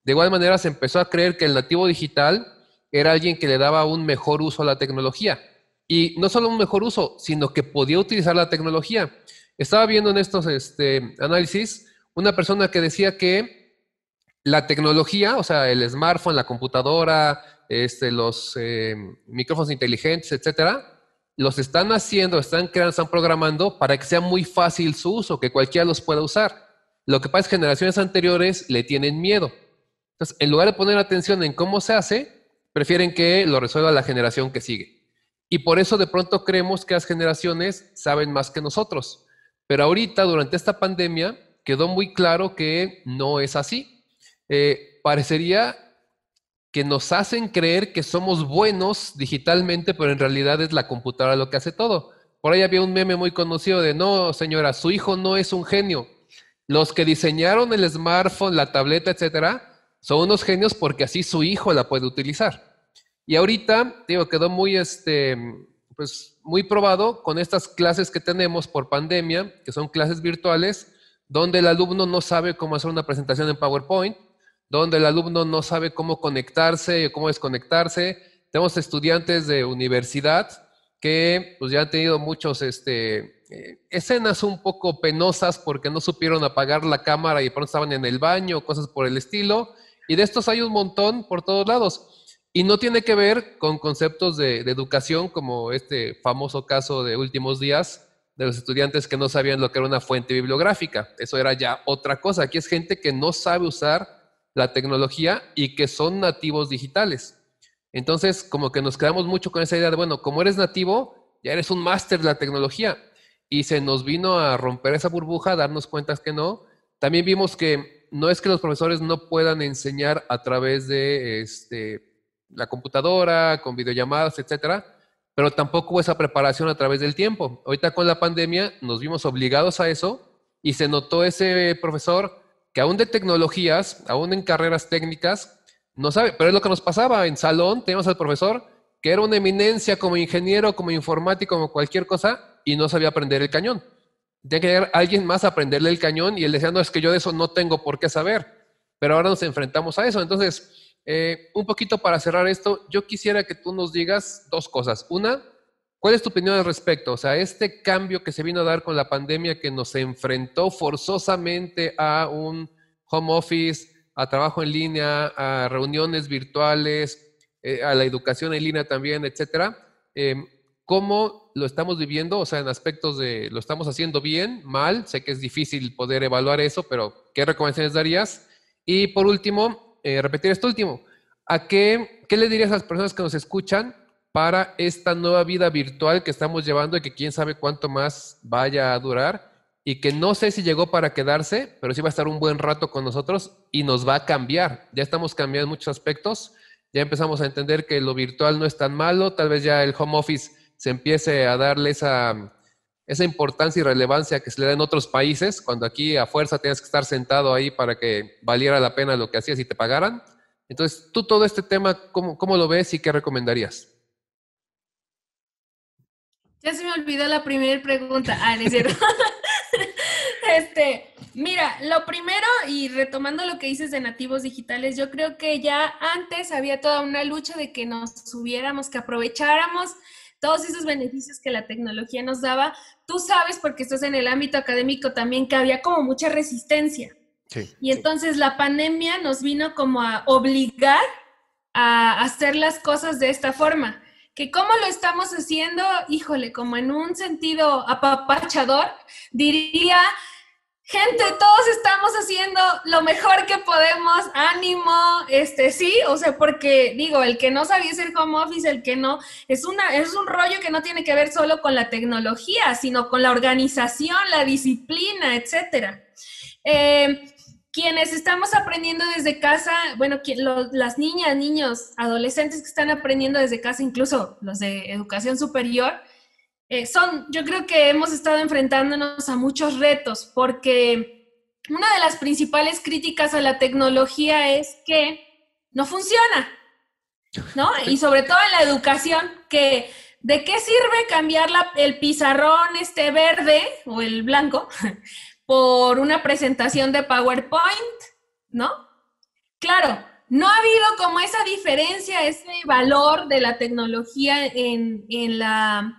de igual manera se empezó a creer que el nativo digital era alguien que le daba un mejor uso a la tecnología. Y no solo un mejor uso, sino que podía utilizar la tecnología. Estaba viendo en estos análisis una persona que decía que la tecnología, o sea, el smartphone, la computadora, los micrófonos inteligentes, etcétera, los están haciendo, están creando, están programando para que sea muy fácil su uso, que cualquiera los pueda usar. Lo que pasa es que generaciones anteriores le tienen miedo. Entonces, en lugar de poner atención en cómo se hace, prefieren que lo resuelva la generación que sigue. Y por eso de pronto creemos que las generaciones saben más que nosotros. Pero ahorita, durante esta pandemia, quedó muy claro que no es así. Parecería que nos hacen creer que somos buenos digitalmente, pero en realidad es la computadora lo que hace todo. Por ahí había un meme muy conocido de, no, señora, su hijo no es un genio. Los que diseñaron el smartphone, la tableta, etcétera, son unos genios porque así su hijo la puede utilizar. Y ahorita, digo, quedó muy, pues, muy probado con estas clases que tenemos por pandemia, que son clases virtuales, donde el alumno no sabe cómo hacer una presentación en PowerPoint, donde el alumno no sabe cómo conectarse o cómo desconectarse. Tenemos estudiantes de universidad que pues ya han tenido muchos escenas un poco penosas porque no supieron apagar la cámara y pronto estaban en el baño, cosas por el estilo. Y de estos hay un montón por todos lados. Y no tiene que ver con conceptos de educación como este famoso caso de últimos días de los estudiantes que no sabían lo que era una fuente bibliográfica. Eso era ya otra cosa. Aquí es gente que no sabe usar la tecnología y que son nativos digitales. Entonces, como que nos quedamos mucho con esa idea de, bueno, como eres nativo, ya eres un máster de la tecnología. Y se nos vino a romper esa burbuja, a darnos cuenta que no. También vimos que no es que los profesores no puedan enseñar a través de la computadora, con videollamadas, etcétera, pero tampoco hubo esa preparación a través del tiempo. Ahorita con la pandemia nos vimos obligados a eso y se notó ese profesor que aún de tecnologías, aún en carreras técnicas, no sabe, pero es lo que nos pasaba en salón, teníamos al profesor que era una eminencia como ingeniero, como informático, como cualquier cosa, y no sabía aprender el cañón. Tenía que llegar alguien más a aprenderle el cañón y él decía, no, es que yo de eso no tengo por qué saber. Pero ahora nos enfrentamos a eso. Entonces, un poquito para cerrar esto, yo quisiera que tú nos digas dos cosas. Una, ¿cuál es tu opinión al respecto? O sea, este cambio que se vino a dar con la pandemia que nos enfrentó forzosamente a un home office, a trabajo en línea, a reuniones virtuales, a la educación en línea también, etcétera. ¿Cómo lo estamos viviendo? O sea, en aspectos de, ¿lo estamos haciendo bien, mal? Sé que es difícil poder evaluar eso, pero ¿qué recomendaciones darías? Y por último, repetir esto último, ¿qué le dirías a las personas que nos escuchan para esta nueva vida virtual que estamos llevando y que quién sabe cuánto más vaya a durar? Y que no sé si llegó para quedarse, pero sí va a estar un buen rato con nosotros y nos va a cambiar. Ya estamos cambiando en muchos aspectos, ya empezamos a entender que lo virtual no es tan malo, tal vez ya el home office se empiece a darle esa importancia y relevancia que se le da en otros países, cuando aquí a fuerza tenías que estar sentado ahí para que valiera la pena lo que hacías y te pagaran. Entonces, tú todo este tema, ¿cómo lo ves y qué recomendarías? Ya se me olvidó la primera pregunta. ¿No es cierto? Mira, lo primero, y retomando lo que dices de nativos digitales, yo creo que ya antes había toda una lucha de que nos subiéramos, que aprovecháramos todos esos beneficios que la tecnología nos daba. Tú sabes, porque estás en el ámbito académico también, que había como mucha resistencia. Sí, y entonces la pandemia nos vino como a obligar a hacer las cosas de esta forma. Que cómo lo estamos haciendo, híjole, como en un sentido apapachador, diría, gente, todos estamos haciendo lo mejor que podemos, ánimo, sí, o sea, porque digo, el que no sabía hacer home office, el que no, es un rollo que no tiene que ver solo con la tecnología, sino con la organización, la disciplina, etcétera. Quienes estamos aprendiendo desde casa, bueno, las niñas, niños, adolescentes que están aprendiendo desde casa, incluso los de educación superior, yo creo que hemos estado enfrentándonos a muchos retos, porque una de las principales críticas a la tecnología es que no funciona, ¿no? Y sobre todo en la educación, que ¿de qué sirve cambiar el pizarrón verde o el blanco por una presentación de PowerPoint, ¿no? Claro, no ha habido como esa diferencia, ese valor de la tecnología en la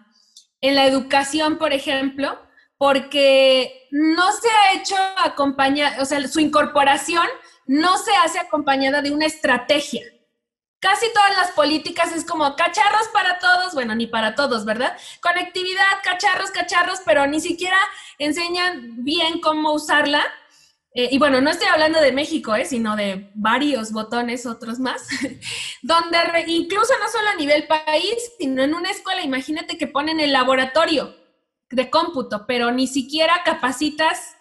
educación, por ejemplo, porque no se ha hecho acompañada, o sea, su incorporación no se hace acompañada de una estrategia. Casi todas las políticas es como cacharros para todos, bueno, ni para todos, ¿verdad? Conectividad, cacharros, pero ni siquiera enseñan bien cómo usarla. Y bueno, no estoy hablando de México, sino de varios botones, otros más, donde incluso no solo a nivel país, sino en una escuela, imagínate que ponen el laboratorio de cómputo, pero ni siquiera capacitas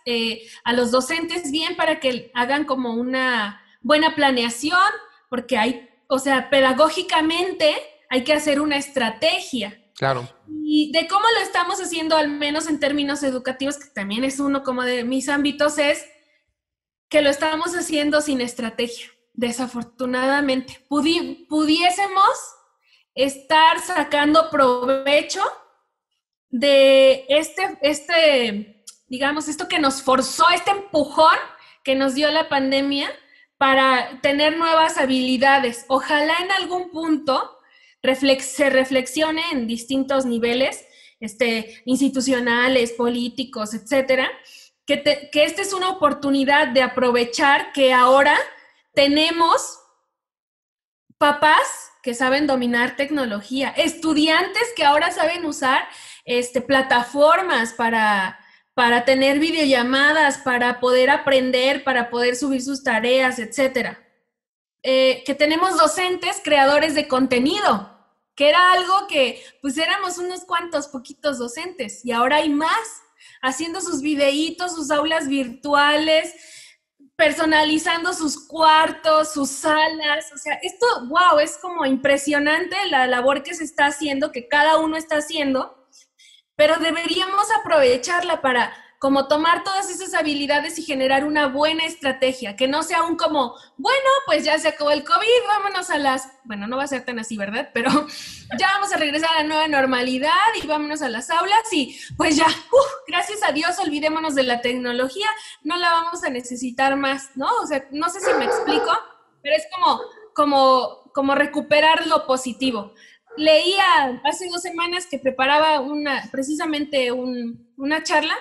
a los docentes bien para que hagan como una buena planeación, porque pedagógicamente hay que hacer una estrategia. Claro. Y de cómo lo estamos haciendo, al menos en términos educativos, que también es uno como de mis ámbitos, es que lo estamos haciendo sin estrategia, desafortunadamente. Pudiésemos estar sacando provecho de digamos, esto que nos forzó, este empujón que nos dio la pandemia para tener nuevas habilidades. Ojalá en algún punto se reflexione en distintos niveles, institucionales, políticos, etcétera, que esta es una oportunidad de aprovechar que ahora tenemos papás que saben dominar tecnología, estudiantes que ahora saben usar plataformas para tener videollamadas, para poder aprender, para poder subir sus tareas, etcétera. Que tenemos docentes creadores de contenido, que era algo que pues éramos unos cuantos poquitos docentes y ahora hay más, haciendo sus videitos, sus aulas virtuales, personalizando sus cuartos, sus salas. O sea, esto, wow, es como impresionante la labor que se está haciendo, que cada uno está haciendo, pero deberíamos aprovecharla para como tomar todas esas habilidades y generar una buena estrategia, que no sea un como, bueno, pues ya se acabó el COVID, vámonos bueno, no va a ser tan así, ¿verdad? Pero ya vamos a regresar a la nueva normalidad y vámonos a las aulas y pues ya, gracias a Dios, olvidémonos de la tecnología, no la vamos a necesitar más, ¿no? O sea, no sé si me explico, pero es como recuperar lo positivo. Leía hace 2 semanas que preparaba precisamente una charla,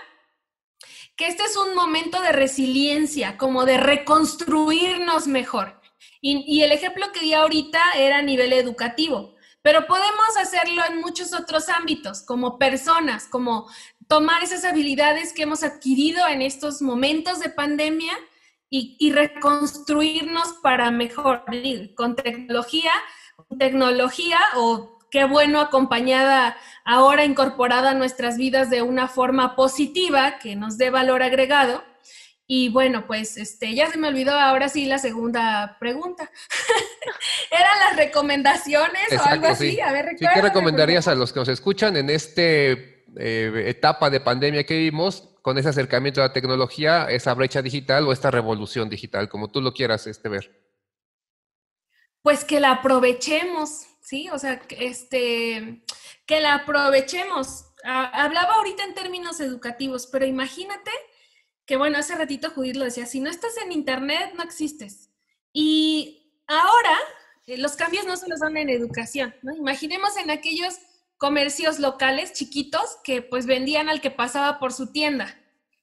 que este es un momento de resiliencia, como de reconstruirnos mejor. Y el ejemplo que di ahorita era a nivel educativo, pero podemos hacerlo en muchos otros ámbitos, como personas, como tomar esas habilidades que hemos adquirido en estos momentos de pandemia y reconstruirnos para mejor, con tecnología o qué bueno acompañada, ahora incorporada a nuestras vidas de una forma positiva, que nos dé valor agregado. Y bueno, pues ya se me olvidó ahora sí la segunda pregunta. ¿Eran las recomendaciones Exacto, o algo así? sí. A ver, Sí, ¿qué recomendarías a los que nos escuchan en etapa de pandemia que vivimos, con ese acercamiento a la tecnología, esa brecha digital o esta revolución digital, como tú lo quieras ver? Pues que la aprovechemos, ¿sí? O sea, que la aprovechemos. Hablaba ahorita en términos educativos, pero imagínate que, bueno, hace ratito Judith lo decía, si no estás en internet, no existes. Y ahora, los cambios no solo son en educación, ¿no? Imaginemos en aquellos comercios locales chiquitos que pues vendían al que pasaba por su tienda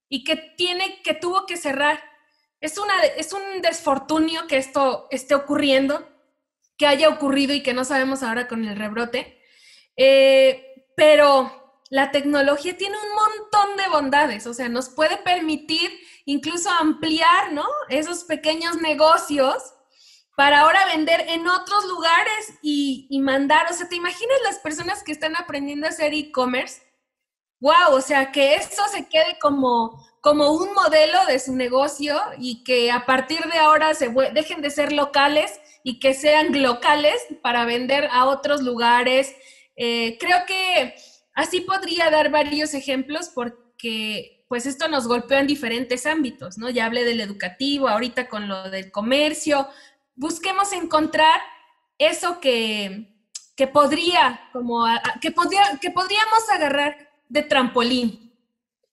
y que tuvo que cerrar. Es un desfortunio que esto esté ocurriendo, que haya ocurrido y que no sabemos ahora con el rebrote, pero la tecnología tiene un montón de bondades, o sea, nos puede permitir incluso ampliar, ¿no?, esos pequeños negocios para ahora vender en otros lugares y mandar. O sea, ¿te imaginas las personas que están aprendiendo a hacer e-commerce? ¡Wow! O sea, que eso se quede como un modelo de su negocio y que a partir de ahora dejen de ser locales y que sean glocales para vender a otros lugares. Creo que así podría dar varios ejemplos porque pues esto nos golpeó en diferentes ámbitos, ¿no? Ya hablé del educativo, ahorita con lo del comercio. Busquemos encontrar eso que podríamos agarrar de trampolín.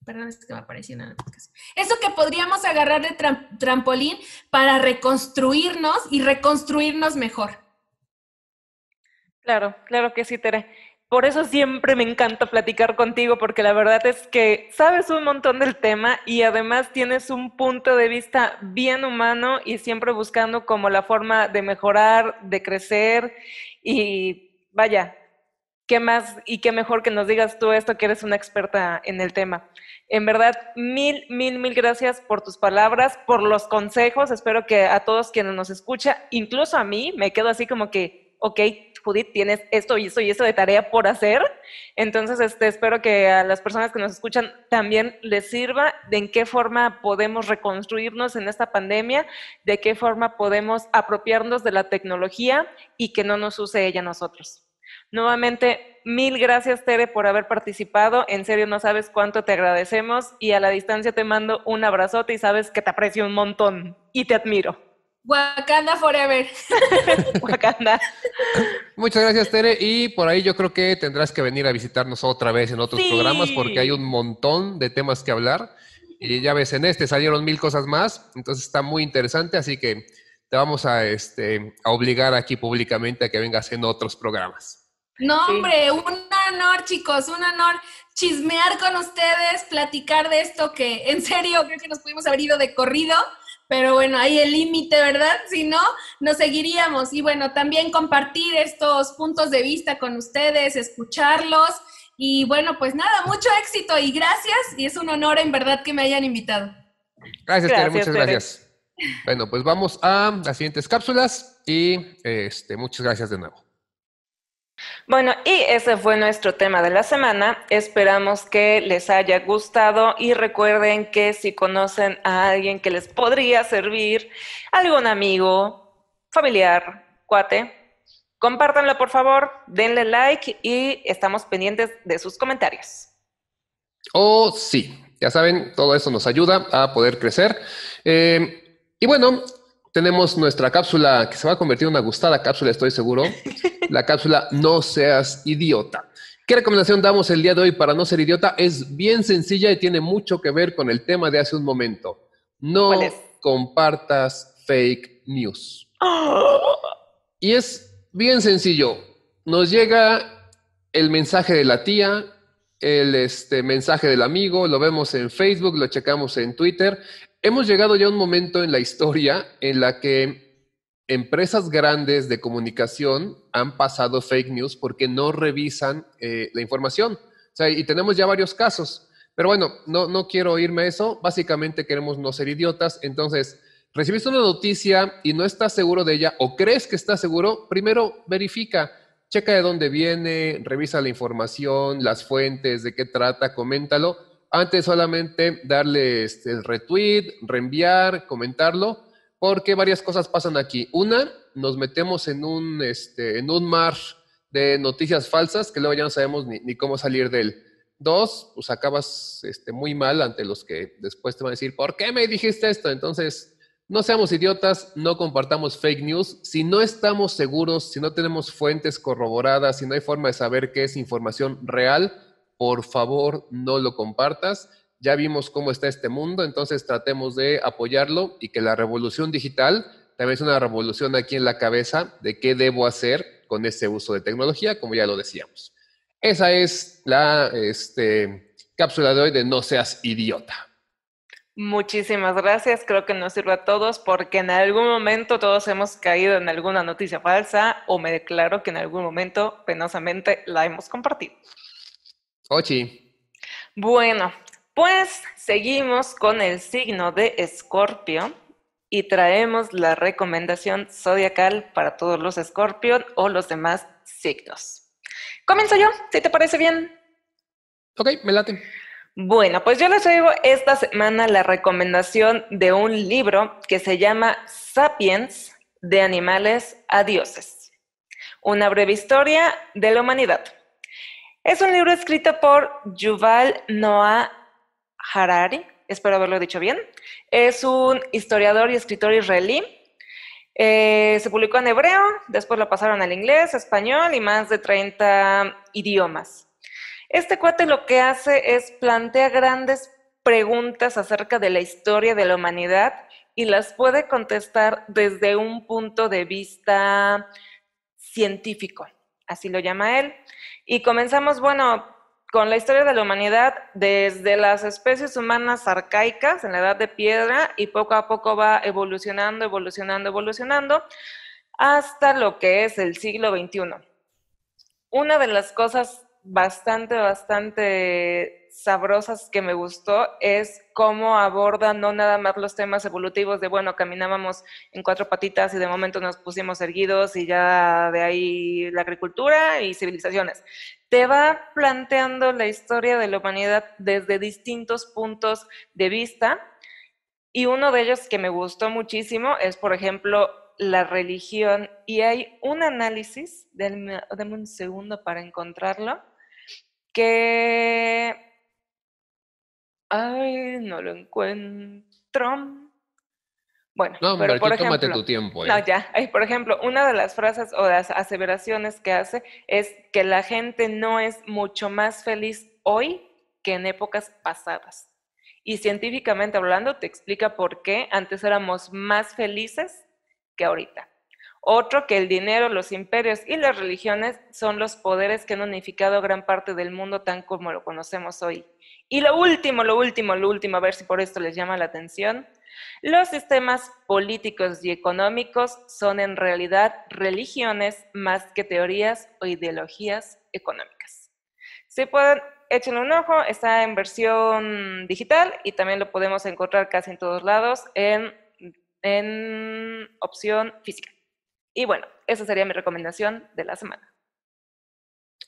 Perdón, es que me apareció una notificación. Eso que podríamos agarrar de trampolín para reconstruirnos y reconstruirnos mejor. Claro, claro que sí, Tere. Por eso siempre me encanta platicar contigo, porque la verdad es que sabes un montón del tema y además tienes un punto de vista bien humano y siempre buscando como la forma de mejorar, de crecer y vaya, qué más y qué mejor que nos digas tú esto, que eres una experta en el tema. En verdad, mil gracias por tus palabras, por los consejos. Espero que a todos quienes nos escuchan, incluso a mí, me quedo así como que, ok, Judith, tienes esto y esto de tarea por hacer. Entonces, espero que a las personas que nos escuchan también les sirva de en qué forma podemos reconstruirnos en esta pandemia, de qué forma podemos apropiarnos de la tecnología y que no nos use ella a nosotros. Nuevamente, mil gracias, Tere, por haber participado. En serio, no sabes cuánto te agradecemos y a la distancia te mando un abrazote y sabes que te aprecio un montón y te admiro. Wakanda forever. Wakanda. Muchas gracias, Tere. Y por ahí yo creo que tendrás que venir a visitarnos otra vez en otros programas porque hay un montón de temas que hablar. Y ya ves, en salieron 1000 cosas más. Entonces está muy interesante. Así que te vamos a obligar aquí públicamente a que vengas en otros programas. No, hombre, un honor, chicos, un honor chismear con ustedes, platicar de esto que en serio creo que nos pudimos haber ido de corrido, pero bueno, hay el límite, ¿verdad? Si no, nos seguiríamos. Y bueno, también compartir estos puntos de vista con ustedes, escucharlos. Y bueno, pues nada, mucho éxito y gracias. Y es un honor en verdad que me hayan invitado. Gracias, Tere, muchas gracias. Bueno, pues vamos a las siguientes cápsulas y muchas gracias de nuevo. Bueno, y ese fue nuestro tema de la semana. Esperamos que les haya gustado y recuerden que si conocen a alguien que les podría servir, algún amigo, familiar, cuate, compártanlo por favor, denle like y estamos pendientes de sus comentarios. Oh, sí, ya saben, todo eso nos ayuda a poder crecer. Y bueno, tenemos nuestra cápsula que se va a convertir en una gustada cápsula, estoy seguro. La cápsula No seas idiota. ¿Qué recomendación damos el día de hoy para no ser idiota? Es bien sencilla y tiene mucho que ver con el tema de hace un momento. No compartas fake news. Y es bien sencillo. Nos llega el mensaje de la tía, el mensaje del amigo, lo vemos en Facebook, lo checamos en Twitter. Hemos llegado ya a un momento en la historia en la que empresas grandes de comunicación han pasado fake news porque no revisan la información. O sea, y tenemos ya varios casos. Pero bueno, no quiero irme a eso. Básicamente queremos no ser idiotas. Entonces, recibiste una noticia y no estás seguro de ella o crees que estás seguro, primero verifica. Checa de dónde viene, revisa la información, las fuentes, de qué trata, coméntalo. Antes solamente darle el retweet, reenviar, comentarlo, porque varias cosas pasan aquí. Una, nos metemos en un mar de noticias falsas que luego ya no sabemos ni cómo salir de él. Dos, pues acabas muy mal ante los que después te van a decir, ¿por qué me dijiste esto? Entonces, no seamos idiotas, no compartamos fake news. Si no estamos seguros, si no tenemos fuentes corroboradas, si no hay forma de saber qué es información real, por favor, no lo compartas. Ya vimos cómo está este mundo, entonces tratemos de apoyarlo y que la revolución digital también es una revolución aquí en la cabeza de qué debo hacer con ese uso de tecnología, como ya lo decíamos. Esa es la cápsula de hoy de No seas idiota. Muchísimas gracias, creo que nos sirve a todos porque en algún momento todos hemos caído en alguna noticia falsa o me declaro que en algún momento penosamente la hemos compartido. Ochi. Bueno, pues seguimos con el signo de Escorpio y traemos la recomendación zodiacal para todos los Escorpio o los demás signos. Comienzo yo, si te parece bien. Ok, me late. Bueno, pues yo les traigo esta semana la recomendación de un libro que se llama Sapiens, de animales a dioses. Una breve historia de la humanidad. Es un libro escrito por Yuval Noah Harari, espero haberlo dicho bien. Es un historiador y escritor israelí. Se publicó en hebreo, después lo pasaron al inglés, español y más de 30 idiomas. Este cuate lo que hace es plantear grandes preguntas acerca de la historia de la humanidad y las puede contestar desde un punto de vista científico, así lo llama él. Y comenzamos, bueno, con la historia de la humanidad desde las especies humanas arcaicas en la edad de piedra y poco a poco va evolucionando hasta lo que es el siglo XXI. Una de las cosas bastante sabrosas que me gustó es cómo aborda no nada más los temas evolutivos de, bueno, caminábamos en 4 patitas y de momento nos pusimos erguidos y ya de ahí la agricultura y civilizaciones. Te va planteando la historia de la humanidad desde distintos puntos de vista y uno de ellos que me gustó muchísimo es, por ejemplo, la religión y hay un análisis, dame un segundo para encontrarlo, que... Ay, no lo encuentro. Bueno, no, pero por ejemplo... tómate tu tiempo. No, ya. Por ejemplo, una de las frases o las aseveraciones que hace es que la gente no es mucho más feliz hoy que en épocas pasadas. Y científicamente hablando te explica por qué antes éramos más felices que que ahorita. Otro, que el dinero, los imperios y las religiones son los poderes que han unificado gran parte del mundo tan como lo conocemos hoy. Y lo último, a ver si por esto les llama la atención, los sistemas políticos y económicos son en realidad religiones más que teorías o ideologías económicas. Si pueden, échenle un ojo, está en versión digital y también lo podemos encontrar casi en todos lados en opción física. Y bueno, esa sería mi recomendación de la semana.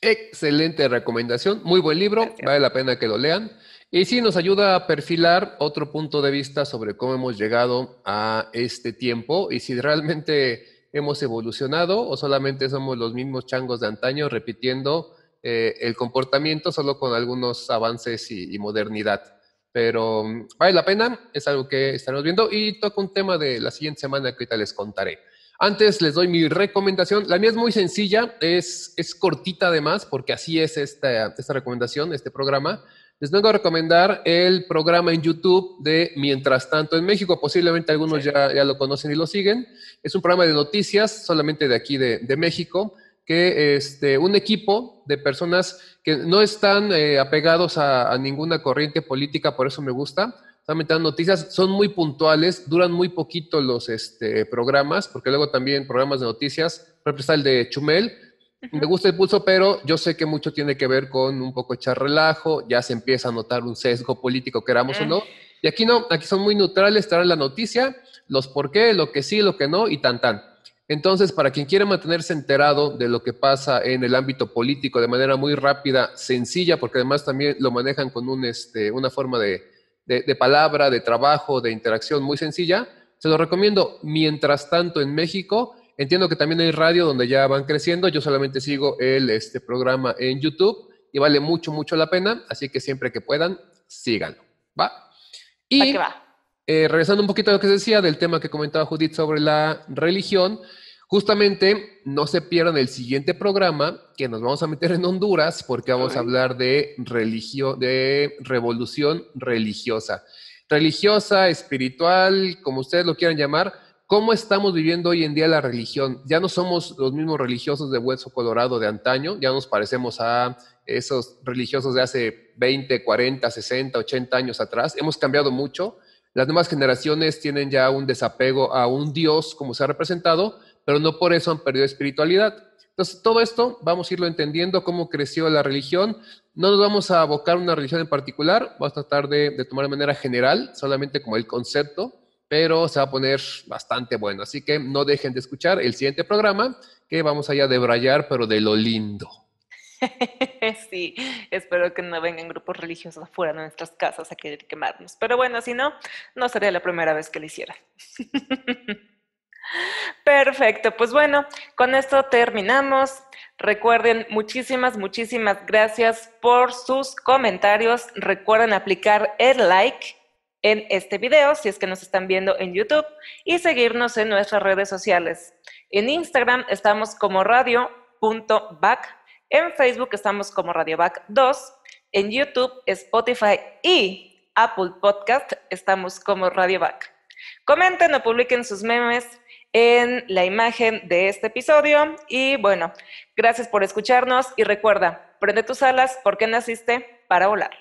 Excelente recomendación, muy buen libro, Gracias. vale la pena que lo lean. Y sí, nos ayuda a perfilar otro punto de vista sobre cómo hemos llegado a este tiempo y si realmente hemos evolucionado o solamente somos los mismos changos de antaño repitiendo el comportamiento solo con algunos avances y modernidad. Pero vale la pena, es algo que estaremos viendo y toca un tema de la siguiente semana que ahorita les contaré. Antes les doy mi recomendación. La mía es muy sencilla, es cortita además, porque así es esta recomendación, este programa. Les vengo a recomendar el programa en YouTube de Mientras Tanto en México. Posiblemente algunos ya lo conocen y lo siguen. Es un programa de noticias, solamente de aquí de México, que un equipo de personas que no están apegados a ninguna corriente política, por eso me gusta. Solamente dan noticias, son muy puntuales, duran muy poquito los programas, porque luego también programas de noticias, por ejemplo está el de Chumel, me gusta el pulso, pero yo sé que mucho tiene que ver con un poco echar relajo, ya se empieza a notar un sesgo político, queramos o no, y aquí no, aquí son muy neutrales, traen la noticia, los por qué, lo que sí, lo que no, y tan. Entonces, para quien quiera mantenerse enterado de lo que pasa en el ámbito político de manera muy rápida, sencilla, porque además también lo manejan con una forma de palabra, de trabajo, de interacción muy sencilla, se lo recomiendo. Mientras Tanto en México, entiendo que también hay radio donde ya van creciendo, yo solamente sigo este programa en YouTube y vale mucho, mucho la pena, así que siempre que puedan, síganlo, ¿va? Y que va. Regresando un poquito a lo que decía del tema que comentaba Judith sobre la religión, justamente no se pierdan el siguiente programa que nos vamos a meter en Honduras porque vamos a hablar de revolución religiosa, espiritual, como ustedes lo quieran llamar. ¿Cómo estamos viviendo hoy en día la religión? Ya no somos los mismos religiosos de hueso colorado de antaño, ya nos parecemos a esos religiosos de hace 20, 40, 60, 80 años atrás. Hemos cambiado mucho. Las nuevas generaciones tienen ya un desapego a un Dios como se ha representado, pero no por eso han perdido espiritualidad. Entonces, todo esto vamos a irlo entendiendo, cómo creció la religión. No nos vamos a abocar a una religión en particular, vamos a tratar de tomar de manera general, solamente como el concepto, pero se va a poner bastante bueno. Así que no dejen de escuchar el siguiente programa, que vamos allá a debrayar, pero de lo lindo. Sí, espero que no vengan grupos religiosos afuera de nuestras casas a querer quemarnos. Pero bueno, si no, no sería la primera vez que lo hiciera. Perfecto, pues bueno, con esto terminamos. Recuerden, muchísimas gracias por sus comentarios. Recuerden aplicar el like en este video si es que nos están viendo en YouTube y seguirnos en nuestras redes sociales. En Instagram estamos como radio.back. En Facebook estamos como RadioBack 2, en YouTube, Spotify y Apple Podcast estamos como RadioBack. Comenten o publiquen sus memes en la imagen de este episodio y bueno, gracias por escucharnos y recuerda, prende tus alas porque naciste para volar.